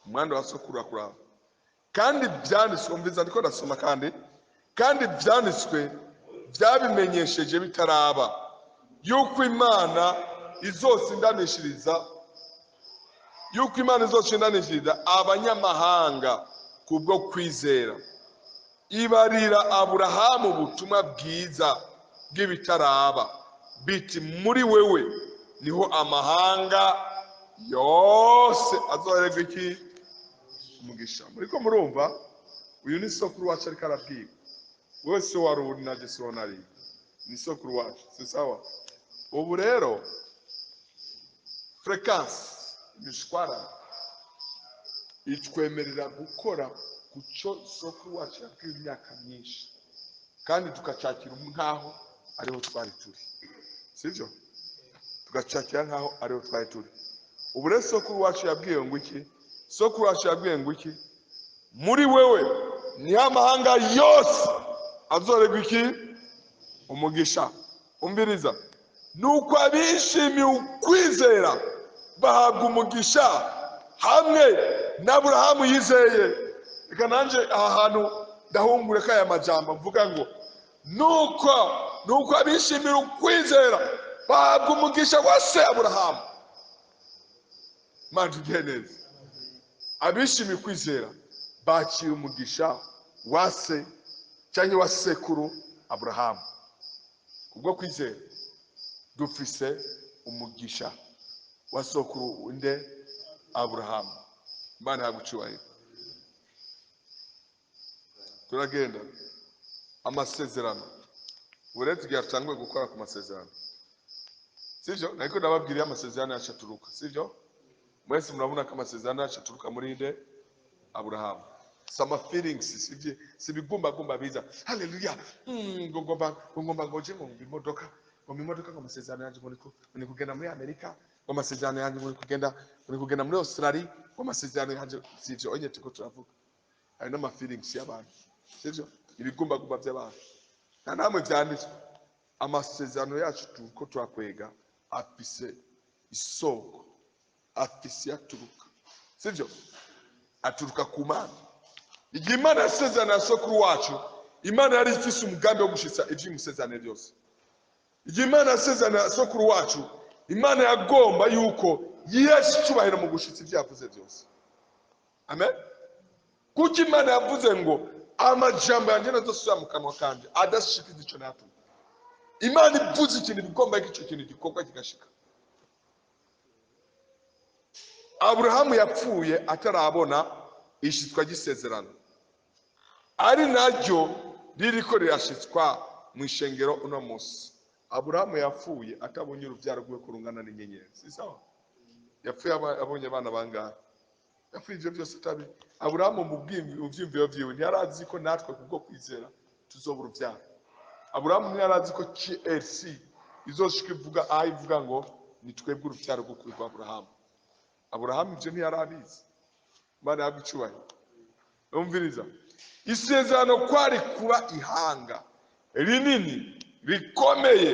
Umwandu wa sokuru urakuraba. Kandi byanditswe, umviza ndiko ndasoma, kandi byanditswe byabimenyesheje bitaraba yuko Imana izosindanishiriza abanyamahanga kubwo kwizera. Ibarira Aburahamu ubutumwa bwiza bw'ibitaraba, biti muri wewe niho amahanga yose azohererwa iki? Umugisha. Muriko murumva, uyu ni sokuru wacu ariko arabwirwa. Wewe se wari uri na Yesu wonari, ni sokuru wacu, si sawa? ubu rero fréquence imishwara itwemerera gukora ku cyo soko wacu yabwiye imyaka myinshi kandi tukacakira nkaho ariho twari turi sibyo tugacakira nkaho ariho twari turi ubu rero soko wacu yabwiye ngo iki soko wacu yabwiye ngo iki muri wewe niho amahanga yose azoregwa iki umugisha umbiriza nuko abishimiye ukwizera bahabwa umugisha hamwe n'Aburahamu yizeye reka nanje aha hantu ndahungure kaya majambo mvuga ngo nuko abishimira ukwizera bahabwa umugisha wa se Aburahamu manje ugeneze abishimiye ukwizera bakira umugisha wa se cyangwa wa sekuru Aburahamu kubwo kwizera dufise umugisha wa sokuru winde Aburahamu Imana yagucyubahiro turagenda amasezerano uretse igihe atangwe gukora ku masezerano sivyo nako ndababwiriye amasezerano yacu aturuka sivyo mwese murabona ko amasezerano yacu aturuka muri inde Aburahamu some feelings sivyo sibigumba biza haleluya ngomba ngoje mu imodoka ngo amasezerano yanjye ngo kugenda muri Amerika ngo amasezerano yanjye ngo kugenda muri Australia ngo amasezerano yanjye sivyo onye tuko turavuga ari n'ama feelings y'abantu sivyo ibigumba by'abantu nta namwe byanditswe amasezerano yacu tuko turakwega afise isoko afise aturuka sivyo aturuka ku Mana igihe Imana yasezerana na sokuru wacu Imana yari ifise umugambi wo gushitsa ivy'umusezerano byose igihe Imana yasezerana na sokuru wacu Imana yagomba yuko yiyesha icyubahiro mu gushitsa ibyavuze byose amen kuko Imana yavuze ngo amajambo yanjye nazosubira mu kanwa kanje adashikiza ico natumye Imana ivuze ikintu bigomba icyo kintu gikorwa kigashika Aburahamu yapfuye atarabona ishitswa gisezerano ari naryo ririko rirashitswa mu ishengero uno munsi Aburahamu yapfuye atabonye urubyaro rwe kurungana n'inyenyeri si sawa yapfuye abonye abana bangahe yapfuye ibyo byose tabi Aburahamu mu byimviro byiwe ntiyarazi ko natwe kubwo kwizera tuzobura urubyaro Aburahamu ntiyarazi ko KLC izoshika ivuga ivuga ngo ni twebwe urubyaro rwo kuri Aburahamu Aburahamu ibyo ntiyarabizi Imana yagucyubahiro umviriza isezerano kwari kuba ihanga rinini rikomeye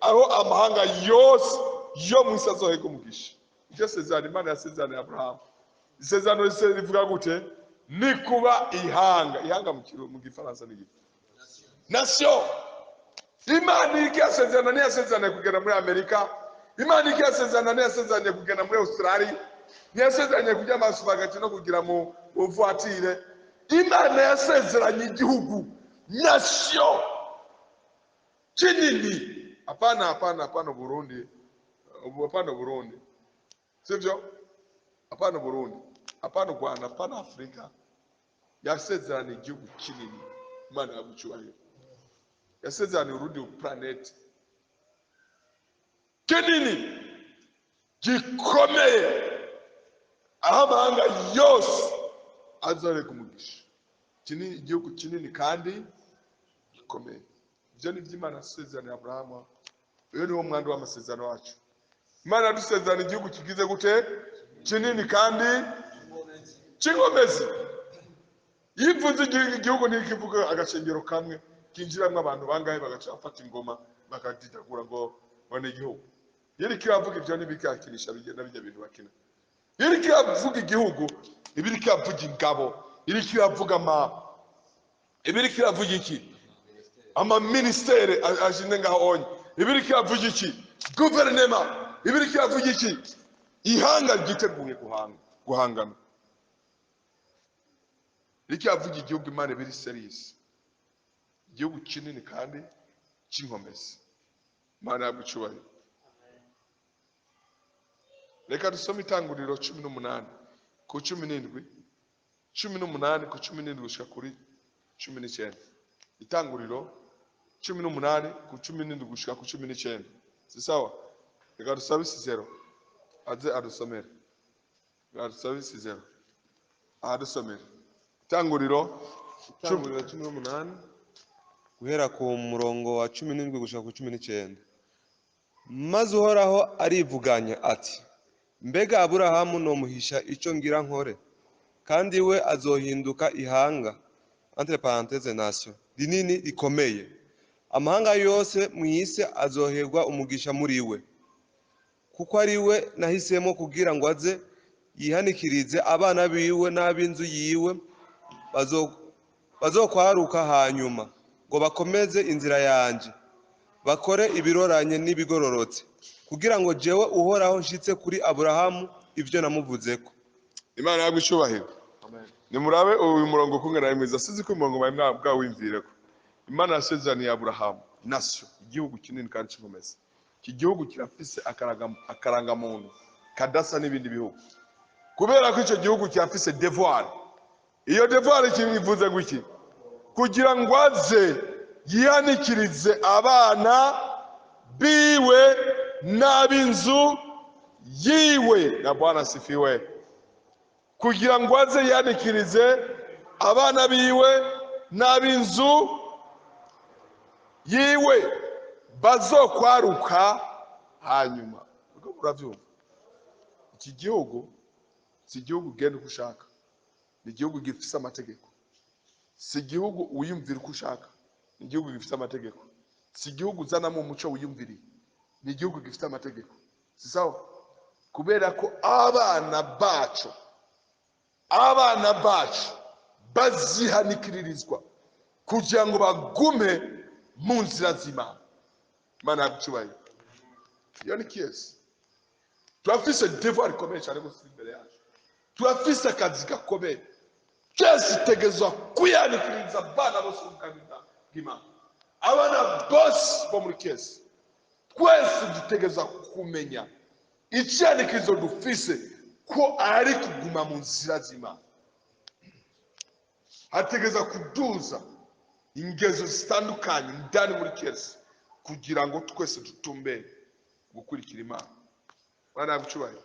aho amahanga yose yo mu isi azohega umugisha iryo sezerano Imana yasezeraniye Aburahamu isezerano rivuga gute ni kuba ihanga mu gifaransa n'igi nation Imana ikiyasezerana ntiyasezeraniye kugenda muri Amerika Imana ikiyasezerana ntiyasezeraniye kugenda muri Australia ntiyasezeraniye kujya amasubagati no kugira mu voiture Imana yasezeranye igihugu nation kinini hapana Burundi sivyo hapana Burundi hapana Rwanda hapana Afrika yasezeranye igihugu kinini Imana yagucyubahiro yasezeranye urundi planet kinini gikomeye aho amahanga yose azoreka umugisha kinini igihugu kinini kandi gikomeye ibyo ni by'Imana yasezeraniye Aburahamu uyu niwo mwanda w'amasezerano wacu Imana yadusezerana igihugu kigize gute kinini kandi kingomezi yivuze igihugu ntikivuga agashengero kamwe kinjiramwe abantu bangahe bagaca bafata ingoma bakadidagura ngo bone igihugu yeri kiravuga ibyo nibikakinisha bigenda bijya bintu bakina yeri kiravuga igihugu ibiri kiravuga ingabo iri kiravuga ibiri kiravuga iki ama ministere ajine ngaho onye ibiri kiravuga iki guverinema ibiri kiravuga iki ihanga ryiteguye guhangana iri kiravuga igihugu Imana ibiri serious igihugu kinini kandi cy'inkomezi Imana yagucyubahiro reka dusome Itanguriro 18 ku 17 18 ku 17 gushika kuri 19 Itanguriro 18 ku 17 gushika ku 19 si sawa? Reka dusabe Isizero aze adusomere. Reka dusabe Isizero adusomere Itanguriro 18 guhera ku murongo wa 17 gushika ku 19. Maze Uhoraho arivuganya ati, mbega Aburahamu nomuhisha icyo ngira nkore, kandi we azohinduka ihanga entre parenthèses nation rinini rikomeye, amahanga yose mu isi azoherwa umugisha muri we, kuko ari we nahisemo kugira ngo aze yihanikirize abana biwe n'ab'inzu yiwe bazokwaruka hanyuma ngo bakomeze inzira yanje, bakore ibiroranye n'ibigororotse, kugira ngo jewe Uhoraho nshitse kuri Aburahamu ivyo namuvuzeko. Imana yagwishubahira. Nimurabe uyu murongo kungana mwiza, sizi ko umurongo bwawimvireko. Imana yasezeraniye Aburahamu nation, igihugu kinini kandi kikomeza. Iki gihugu kirafise akarangamuntu kadasa n'ibindi bihugu, kubera ko icyo gihugu kirafise devoir. Iyo devoir kibivuze gwiki? Kugira ngo aze yihanikirize abana biwe n'ab'inzu yiwe. Na Bwana asifiwe. Kugira ngo aze yihanikirize abana biwe n'ab'inzu yiwe bazokwaruka hanyuma. Uko muravyumva, iki gihugu si igihugu ugenda uko ushaka, ni igihugu gifise amategeko. Si igihugu wiyumvira uko ushaka, ni igihugu gifite amategeko. Si igihugu uzanamo umuco wiyumviriye, ni igihugu gifite amategeko. Si sawa? Kubera ko abana bacu bazihanikiririzwa kugira ngo bagume mu nzira z'Imana. Imana yagucyubahira. Iyo ni kiyesi. Turafise devoir ikomeye cyane gusa imbere yacu. Turafise akazi gakomeye. Twese tegezwa kuyanikiriza abana bose b'Imana. Abana bose bo muri kiyesi. Twese dutegezwa kumenya icyanikirizo dufise ko ari kuguma mu nzira z'Imana. Hategeza kuduza ingezo zitandukanye ndani muri kiyesi kugira ngo twese dutumbe gukurikira Imana. Bana yagucyubahira.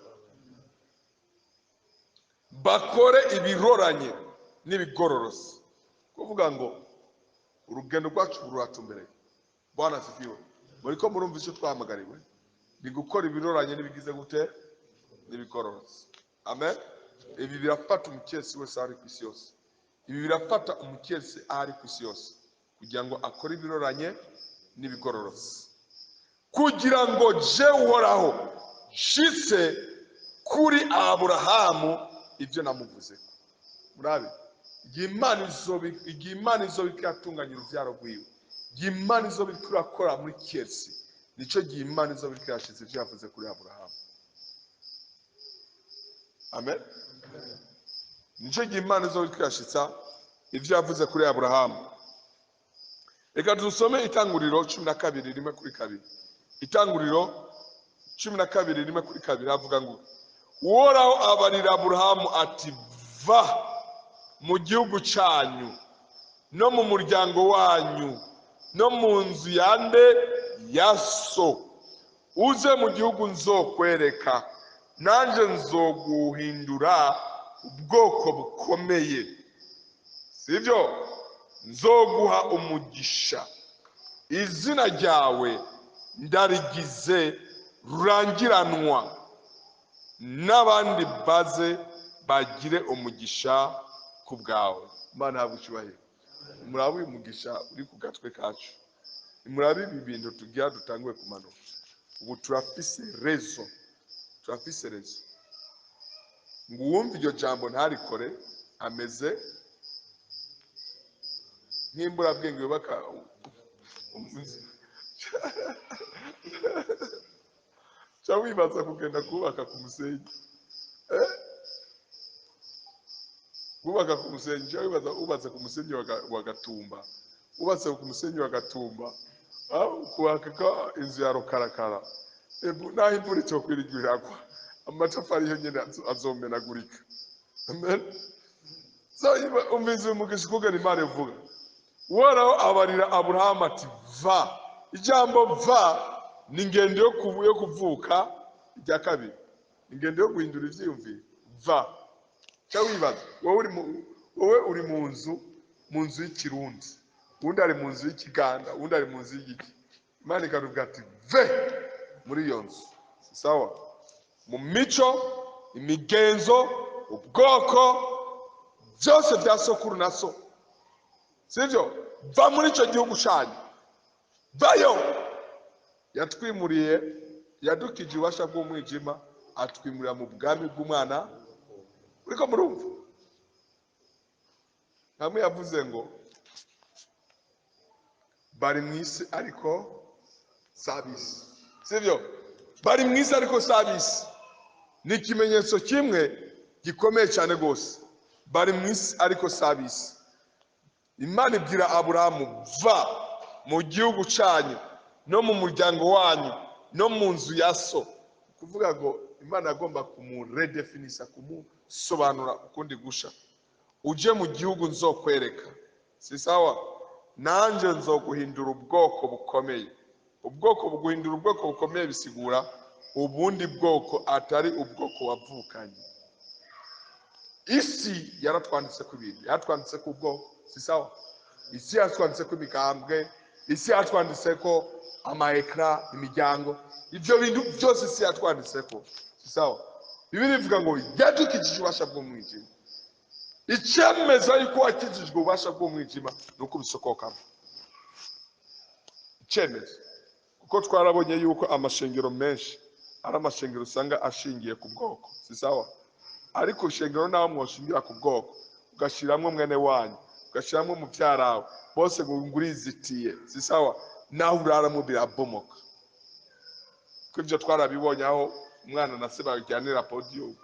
Bakore ibiroranye n'ibigororose. Kuvuga ngo urugendo rwacu ruratumbereye. Bwana asifiwe. Muriko murumva icyo twahamagariwe, ni gukora ibiroranye n'ibigize gute n'ibigororose. Amen. Ibi birafata umukesi wese ari ku isi yose. Ibi birafata umukesi ari ku isi yose kugira ngo akore ibiroranye n'ibigororose, kugira ngo je Uhoraho nshitse kuri Aburahamu ivyo namuvuzeko. Murabe, igihe Imana izobika yatunganya uruvyaro rwiwe, igihe Imana izobika irakora muri kiyesi, nico gihe Imana izobika yashitse ivyo yavuze kuri Aburahamu. Amen. Nico gihe Imana izobika yashitsa ivyo yavuze kuri Aburahamu. Reka dusome Itanguriro 12:1-2. Itanguriro 12:1-2 havuga ngo, Uhoraho abarira Aburahamu ati, va mu gihugu cyanyu no mu muryango wanyu no mu nzu yande ya so, uze mu gihugu nzokwereka, nanje nzoguhindura ubwoko bukomeye. Sivyo? Nzoguha umugisha, izina ryawe ndarigize rurangiranwa, n'abandi baze bagire umugisha ku bwawe. Imana yagucyubahira. Murabe uyu mugisha uri ku gatwe kacu. Murabe ibi bintu tugira dutanguye kumanuka. Ubu turafise rezo. Turafise rezo. Ngo uwumva iryo jambo ntarikore ameze nk'imburabwenge yubaka cyangwa wibaza kugenda kubaka ku musenyi. Kubaka ku musenyi cyangwa ubatse ku musenyi wa Gatumba. Ubatse ku musenyi wa Gatumba, kubaka inzu ya rukarakara, naho imvura itokwirigwiragwa, amatafari yo nyene azomenagurika. Amen. So umvize umugisha kugana Imana ivuga. Uhoraho abarira Aburahamu ati, va. Ijambo va ni ingendo yo kuvuka ijya kabiri, ingendo yo guhindura ivyiyumviro. Va cya wibaza, wowe uri mu nzu y'ikirundi, undi ari mu nzu y'ikiganda, undi ari mu nzu y'igiki. Imana ikavuga ati ve muri iyo nzu. Sawa, mu mico, imigenzo, ubwoko byose bya sokuru na so, sivyo? Va muri icyo gihugu cyanyu, vayo. Yatwimuriye, yadukije ububasha bw'umwijima, atwimurira mu bwami bw'umwana. Uriko murumva? Hamwe yavuze ngo bari mu isi ariko sabisi, sivyo? Bari mu isi ariko sabisi ni ikimenyetso kimwe gikomeye cyane rwose. Bari mu isi ariko sabisi. Imana ibwira Aburahamu, va mu gihugu cyanyu no mu muryango wanyu no mu nzu ya so. Kuvuga ngo Imana agomba kumuredefinisa, kumusobanura ukundi gusha. Uje mu gihugu nzokwereka, si sawa? Nanje nzoguhindura ubwoko bukomeye. Ubwoko buguhindura ubwoko bukomeye bisigura ubundi bwoko atari ubwoko wavukanye. Isi yaratwanditse ku bintu, yaratwanditse ku bwoko, si sawa? Isi yaratwanditse ku imigambwe, isi yaratwanditse ko amaekra, imiryango, ibyo bintu byose isi yaratwanditse ko, si sawa? Bibiri bivuga ngo yadukijije ububasha bw'umwijima. Icyemeza yuko wakijijwe ububasha bw'umwijima ni uko ubisokokamo. Icyemeza, kuko twarabonye yuko amashengero menshi ari amashengero usanga ashingiye ku bwoko, si sawa? Ariko ishengero naho mwoshingira ku bwoko, ugashiramwo mwene wanyu, ugashiramwo muvyara wawe, bose ngurizitiye, si sawa? Naho uraramo birabomoka. Kwivyo twarabibonye aho umwana na se bajyanira podium.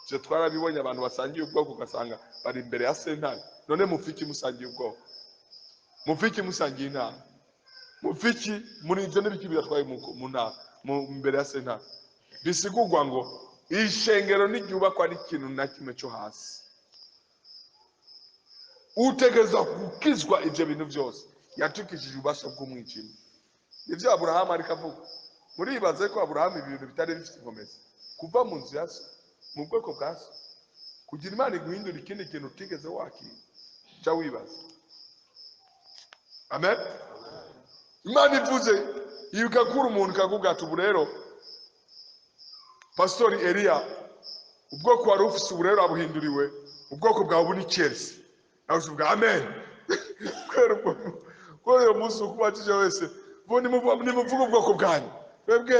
Je twarabibonye abantu basangiye ubwoko ugasanga bari imbere ya sentare. None mufiki musangiye ubwoko, mufiki musangiye intara, mufiki muri ibyo n'ibiki biratwaye mu ntara, imbere ya sentare. Bisigurwa ngo ishengero n'iryubakwa n'ikintu na kimwe cyo hasi. Utegeza gukizwa ibyo bintu byose. Yatukishije ububasha bw'umwijima. Nivyo Aburahamu ariko avuga. Muribaze ko Aburahamu ibintu bitari bifite inkomezi. Kuva mu nzu ya so, mu bwoko bwa so, kugira Imana iguhindura ikindi kintu utigeze wakira, cya wibaza. Amen. Imana ivuze iyo ukakura umuntu kakuvuga ati ubu rero Pastori Elia, ubwoko wari ufise ubu rero abuhinduriwe, ubwoko bwawe buni Chelsea. Navuga amen. Kwero uyo munsi ukubajije wese, bo nimuvuga ubwoko bwanyu. Twebwe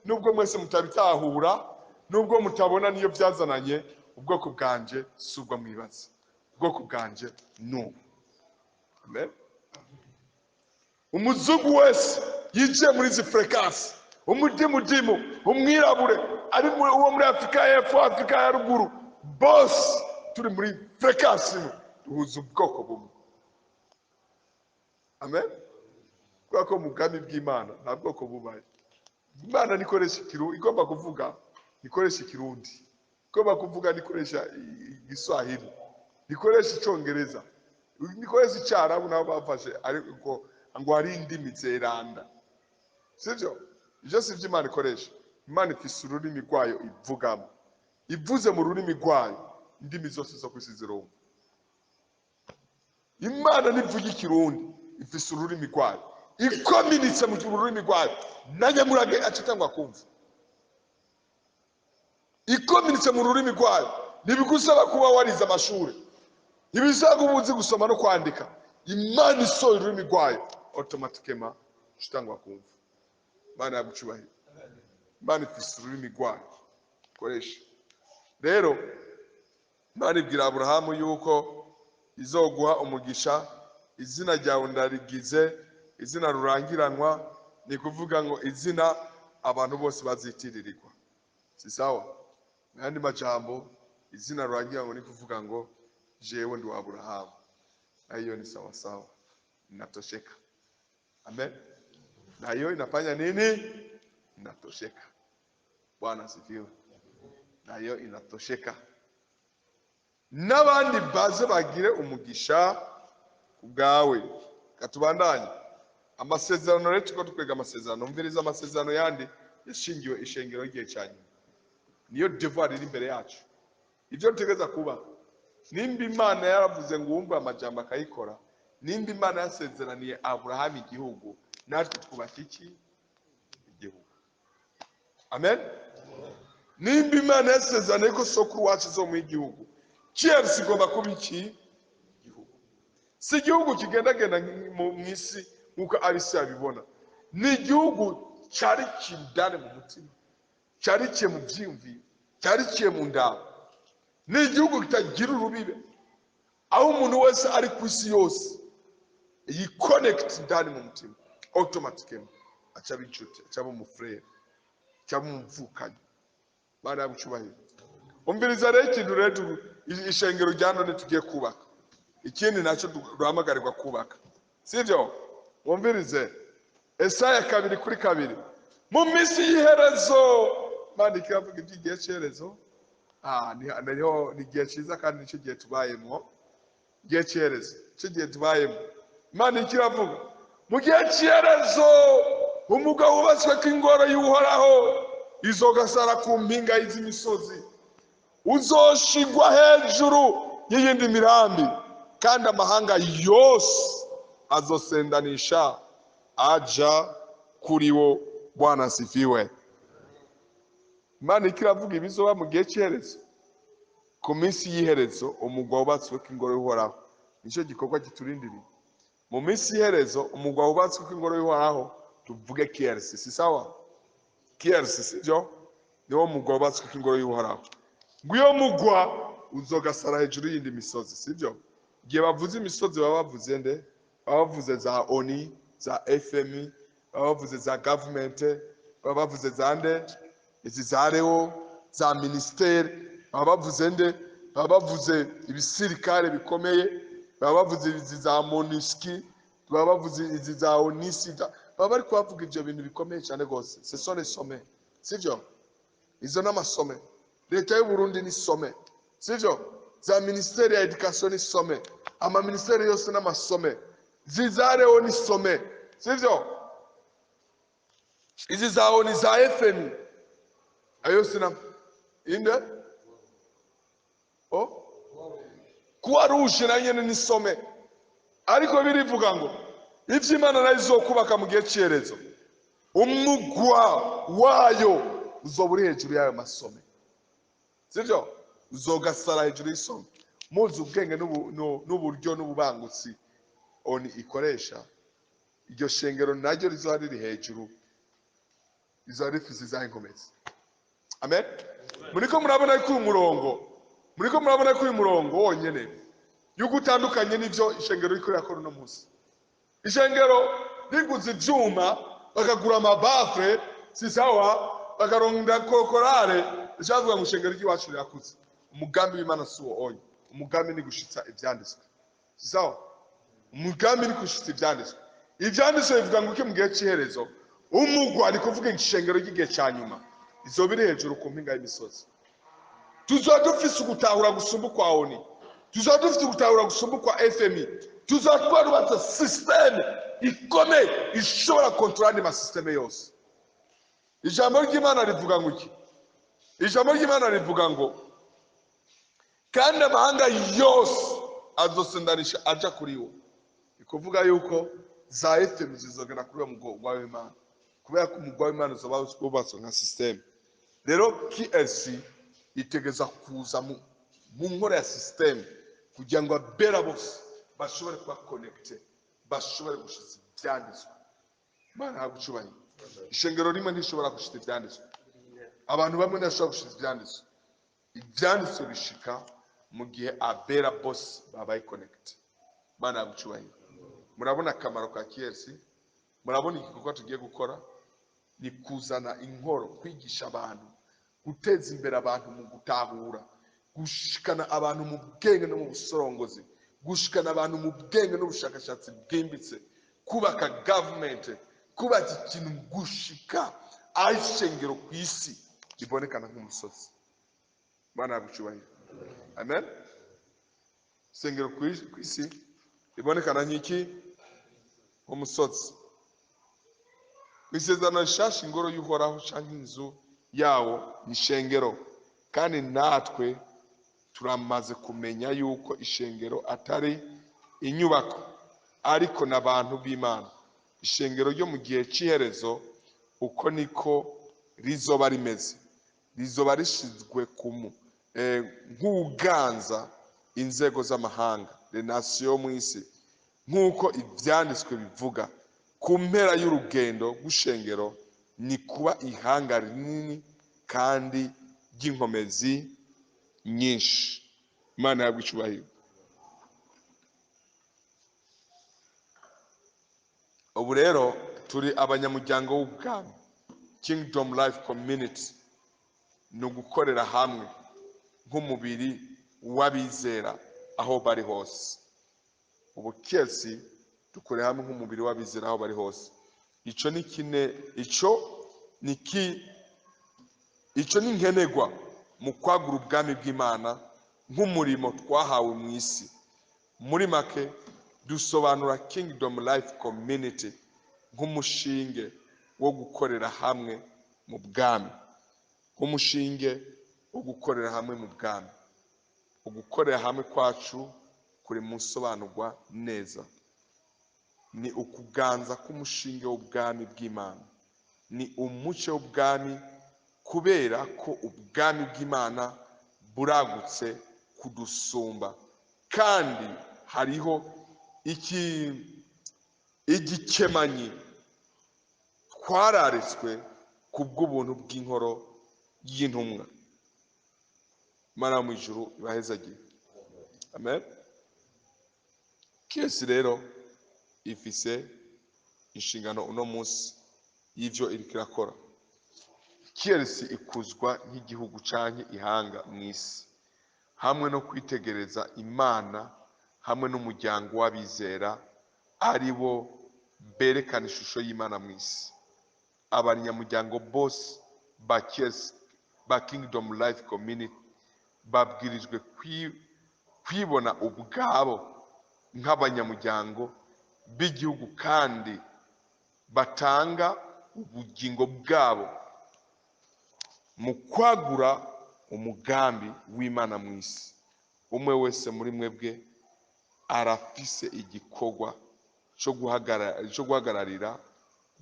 nubwo mwese mutabitahura, nubwo mutabona niyo byazananye, ubwoko bwanje subwa mwibaza. Ubwoko bwanje no. Amen. Umuzungu wese yijiye muri izi frequency, umudimu, umwirabure, ari uwo muri Afrika y'Epfo, Afrika ya ruguru, bose turi muri frequency imwe, duhuza ubwoko bumwe. Amen. Kwa ko mu bwami bw'Imana nta bwoko bubaye. Imana nikoresha ikirundi, igomba kuvuga nikoresha ikirundi, igomba kuvuga nikoresha igiswahili, nikoresha icyongereza, nikoresha icyarabu nabo bafashe ariko ngo hari indimi zeranda, sivyo? Ibyo sivyo Imana ikoresha. Imana ifise ururimi rwayo ivugamo, ivuze mu rurimi rwayo indimi zose zo kwisi zirumva. Imana nivuga ikirundi ifise ururimi rwayo, ikominitse mu rurimi rwayo, nanjye murage acitangwa kumva. Ikominitse mu rurimi rwayo, ntibigusaba kuba warize amashuri, ntibisaba ubuzi gusoma no kwandika. Imana isohoye ururimi rwayo automatikema acitangwa kumva. Imana yagucubahira. Imana ifise ururimi rwayo koresha. Rero Imana ibwira Aburahamu yuko izoguha umugisha, izina ryawe ndarigize izina rurangiranwa, ni kuvuga ngo izina abantu bose bazitiririrwa, si sawa? N'andi majambo izina rurangiranwa ni kuvuga ngo jewe ndi Aburahamu. Nayo ni sawa sawa, inatosheka. Amen. Nayo inafanya nini? Inatosheka. Bwana asifiwe. Nayo inatosheka. N'abandi baze bagire umugisha ubwawe. Katubandanye. amasezerano rero tuko twega amasezerano umviriza amasezerano yandi yashingiwe ishengero igihe cyane niyo devoir iri imbere yacu ibyo dutegeza kuba nimba imana yaravuze ngo wumve amajambo akayikora nimba imana yasezeraniye Abraham igihugu natwe twubaka iki igihugu amen nimba imana yasezeraniye ko sokuru wacu zo mu igihugu cheers igomba kuba iki igihugu si igihugu kigendagenda mu isi nkuko abisi yabibona ni igihugu cyari kindane mu mutima cyarikiye mu byiyumviro cyarikiye mu ndabo ni igihugu kitagira urubibe aho umuntu wese ari ku isi yose yi connect ndani mu mutima automatically acaba inshuti acaba umufrere acaba umuvukanye bana yabucubahira umviriza rero ikintu rero ishengero rya none tugiye kubaka ikindi nacyo duhamagarirwa kubaka sivyo umvirize Esaya 2:2 mu minsi y'iherezo mandi kiravuga iby'igihe cyerezo ni igihe cyiza kandi nicyo gihe tubayemo igihe cyerezo icyo gihe tubayemo mandi kiravuga mu gihe cyerezo umugabo wubatswe k'ingoro y'uhoraho izogasara ku mpinga y'imisozi uzoshigwa hejuru y'iyindi mirambi kandi amahanga yose azosendanisha aja kuri wo. Bwana asifiwe. Imana ikiravuga ibizoba mu gihe cy'iherezo ku minsi y'iherezo umugwa wubatswe k'ingoro y'uhoraho nicyo gikorwa kiturindiriye mu minsi y'iherezo umugwa wubatswe k'ingoro y'uhoraho tuvuge KRC si sawa KRC sibyo niwo mugwa wubatswe k'ingoro y'uhoraho nguyo mugwa uzogasara hejuru y'indi misozi sibyo gihe bavuze imisozi baba bavuze nde baba bavuze za ONI za FMI baba bavuze za government baba bavuze za nde izi za reo za ministeri baba bavuze nde baba bavuze ibisirikare bikomeye baba bavuze izi za MONUSCO baba bavuze izi za ONISI baba bari kuvuga ibyo bintu bikomeye cyane gose ce sont les sommets sivyo izo n'amasome leta y'u Burundi ni some sivyo za ministeri ya education ni some ama ministeri yose n'amasome zizareo ni some sivyo izi za ONI za FMI ayo sina inde kuwa rouge na nyene ni some ariko birivuga ngo ivyo Imana nayo kubaka mu gihe cyerezo umugwa wayo uzoburi hejuru yayo masome sivyo uzogasara hejuru y'isome muzi ubwenge n'uburyo n'ububangutsi ONI ikoresha iryo shengero naryo rizoba riri hejuru izo rifisi za inkomezi amen muriko murabona ko uyu murongo wonyene yuko utandukanye n'ivyo ishengero riko yakora no munsi ishengero riguze ivyuma bakagura amabafre si sawa bakaronda kokorare icyavuga mu ishengero ry'iwacu ryakuze umugambi w'Imana suwo onye umugambi ni gushitsa ivyanditswe si sawa umugambi ni gushitsa ivyanditswe bivuga ngo mu gihe cy'iherezo umugwa ari kuvuga ishengero ry'igihe cya nyuma izobiri hejuru ku mpinga y'imisozi tuzadufise ugutahura gusumba kwa ONI tuzadufise ugutahura gusumba kwa FMI tuzatwarubatsa system ikomeye ishobora control ma system yose ijambo ry'Imana rivuga ngo iki ijambo ry'Imana rivuga ngo kandi amahanga yose azosendanisha aja kuri wo ikuvuga yuko za FMI zizogera kuri wo mugwa w'Imana kubera ko umugwa w'Imana uzoba ubatswe nka system rero KLC itegeza kuza mu nkora ya system kugira ngo abera bose bashobore kuba connected bashobore gushitsa ibyanditswe Imana hagucubanye ishengero rimwe ntishobora gushitsa ibyanditswe abantu bamwe ntashobora gushitsa ibyanditswe bishika mu gihe abera bose babaye connected Imana hagucubanye murabona akamaro ka KLC murabona igikorwa tugiye gukora ni kuzana inkoro kwigisha abantu guteza imbere abantu mu gutahura gushikana abantu mu bwenge no mu busorongozi gushikana abantu mu bwenge n'ubushakashatsi bwimbitse kubaka government kubaka ikintu gushika ayishengero ku isi ibonekana nk'umusozi Bwana abucubahira amen sengero ku isi ibonekana nk'iki umusozi mu isezerano rishasha ingoro y'uhoraho cyangwa inzu yawo ni ishengero, kandi natwe turamaze kumenya yuko ishengero atari inyubako ariko n'abantu b'Imana. Ishengero ryo mu gihe cy'iherezo uko niko rizoba rimeze, rizoba rishizwe nk'uganza inzego z'amahanga, renasiyo mu isi, nk'uko ibyanditswe bivuga. Ku mpera y'urugendo rw'ishengero ni kuba ihanga rinini kandi ry'inkomezi nyinshi. Imana yabwo icyubahiro. Ubu rero turi abanyamuryango w'ubwami, Kingdom Life Community. Ni ugukorera hamwe nk'umubiri w'abizera aho bari hose. Ubu kesi dukorera hamwe nk'umubiri w'abizera aho bari hose. Icyo ni nkenerwa mu kwagura ubwami bw'Imana nk'umurimo twahawe mu isi. Muri make dusobanura Kingdom Life Community nk'umushinge wo gukorera hamwe mu bwami, nk'umushinge wo gukorera hamwe mu bwami. Ugukorera hamwe kwacu kuri mu sobanurwa neza, ni ukuganza k'umushinge w'ubwami bw'Imana, ni umucyo w'ubwami, kubera ko ubwami bw'Imana buragutse kudusumba, kandi hariho igikemanyi twararitswe ku bw'ubuntu bw'inkoro y'intumwa. Imana mu ijuru ibahezagiye. Amen. Kesi rero ifise inshingano uno munsi y'ivyo iriko irakora. Kesi ikuzwa nk'igihugu canke ihanga mu isi, hamwe no kwitegereza Imana hamwe n'umuryango w'abizera ari bo berekana ishusho y'Imana mu isi. Abanyamuryango bose ba Kingdom Life Community babwirijwe kwibona ubwabo nk'abanyamuryango b'igihugu, kandi batanga ubugingo bwabo mu kwagura umugambi w'Imana mu isi. Umwe wese muri mwebwe arafise igikorwa cyo guhagararira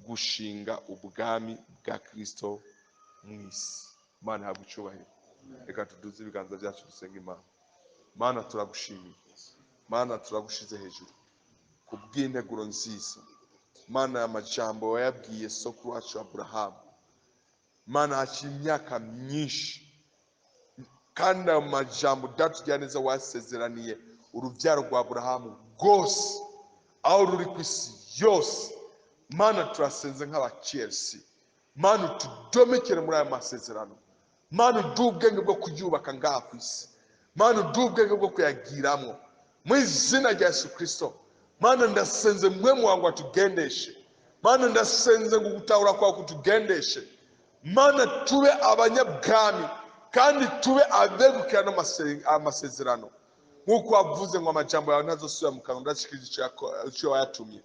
gushinga ubwami bwa Kristo mu isi. Imana ihabwe icyubahiro. Reka tuduze ibiganza byacu dusenga Imana. Mana turagushimiye, Mana turagushize hejuru ku bw'integuro nziza. Mana y'amajambo wayabwiye sokuru wacu Aburahamu. Mana haciye imyaka myinshi, kandi ayo majambo datujyana neza wasezeraniye urubyaro rwa Aburahamu rwose aho ruri ku isi yose. Mana turasenze nk'abakesi, Mana utudomekere muri aya masezerano. Mana uduhe ubwenge bwo kuyubaka ngaha ku isi. Mana uduhe ubwenge bwo kuyagiramwo mu izina rya Yesu Kristo. Mana ndasenze mwemu wangu atugendeshe. Mana ndasenze ngo gutahura kwawe kutugendeshe. Mana tube abanyabwami kandi tube abegukira amasezerano, nk'uko wavuze ngo amajambo yawe ntazosubira mu kanwa ndashikije icyo wayatumye.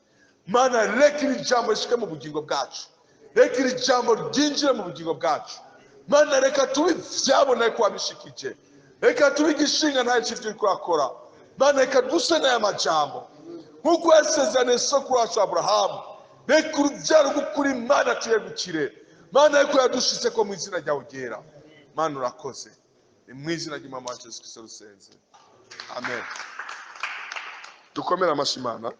Mana reka iri jambo rishike mu bugingo bwacu, reka iri jambo ryinjire mu bugingo bwacu. Mana reka tube ivyabona ko wabishikije, reka tube igishinga nta kintu turi kurakora. Mana reka duse n'aya majambo nk'uko yasezeraniye sokuru wacu Aburahamu. Reka urubyaro rw'ukuri Mana tuyegukire. Mana reka yadushitse ko mu izina ryawe ryera. Mana urakoze, ni mu izina ry'Umwami wacu Yesu Kristo rusenze. Amen. Dukomere amashyi Imana.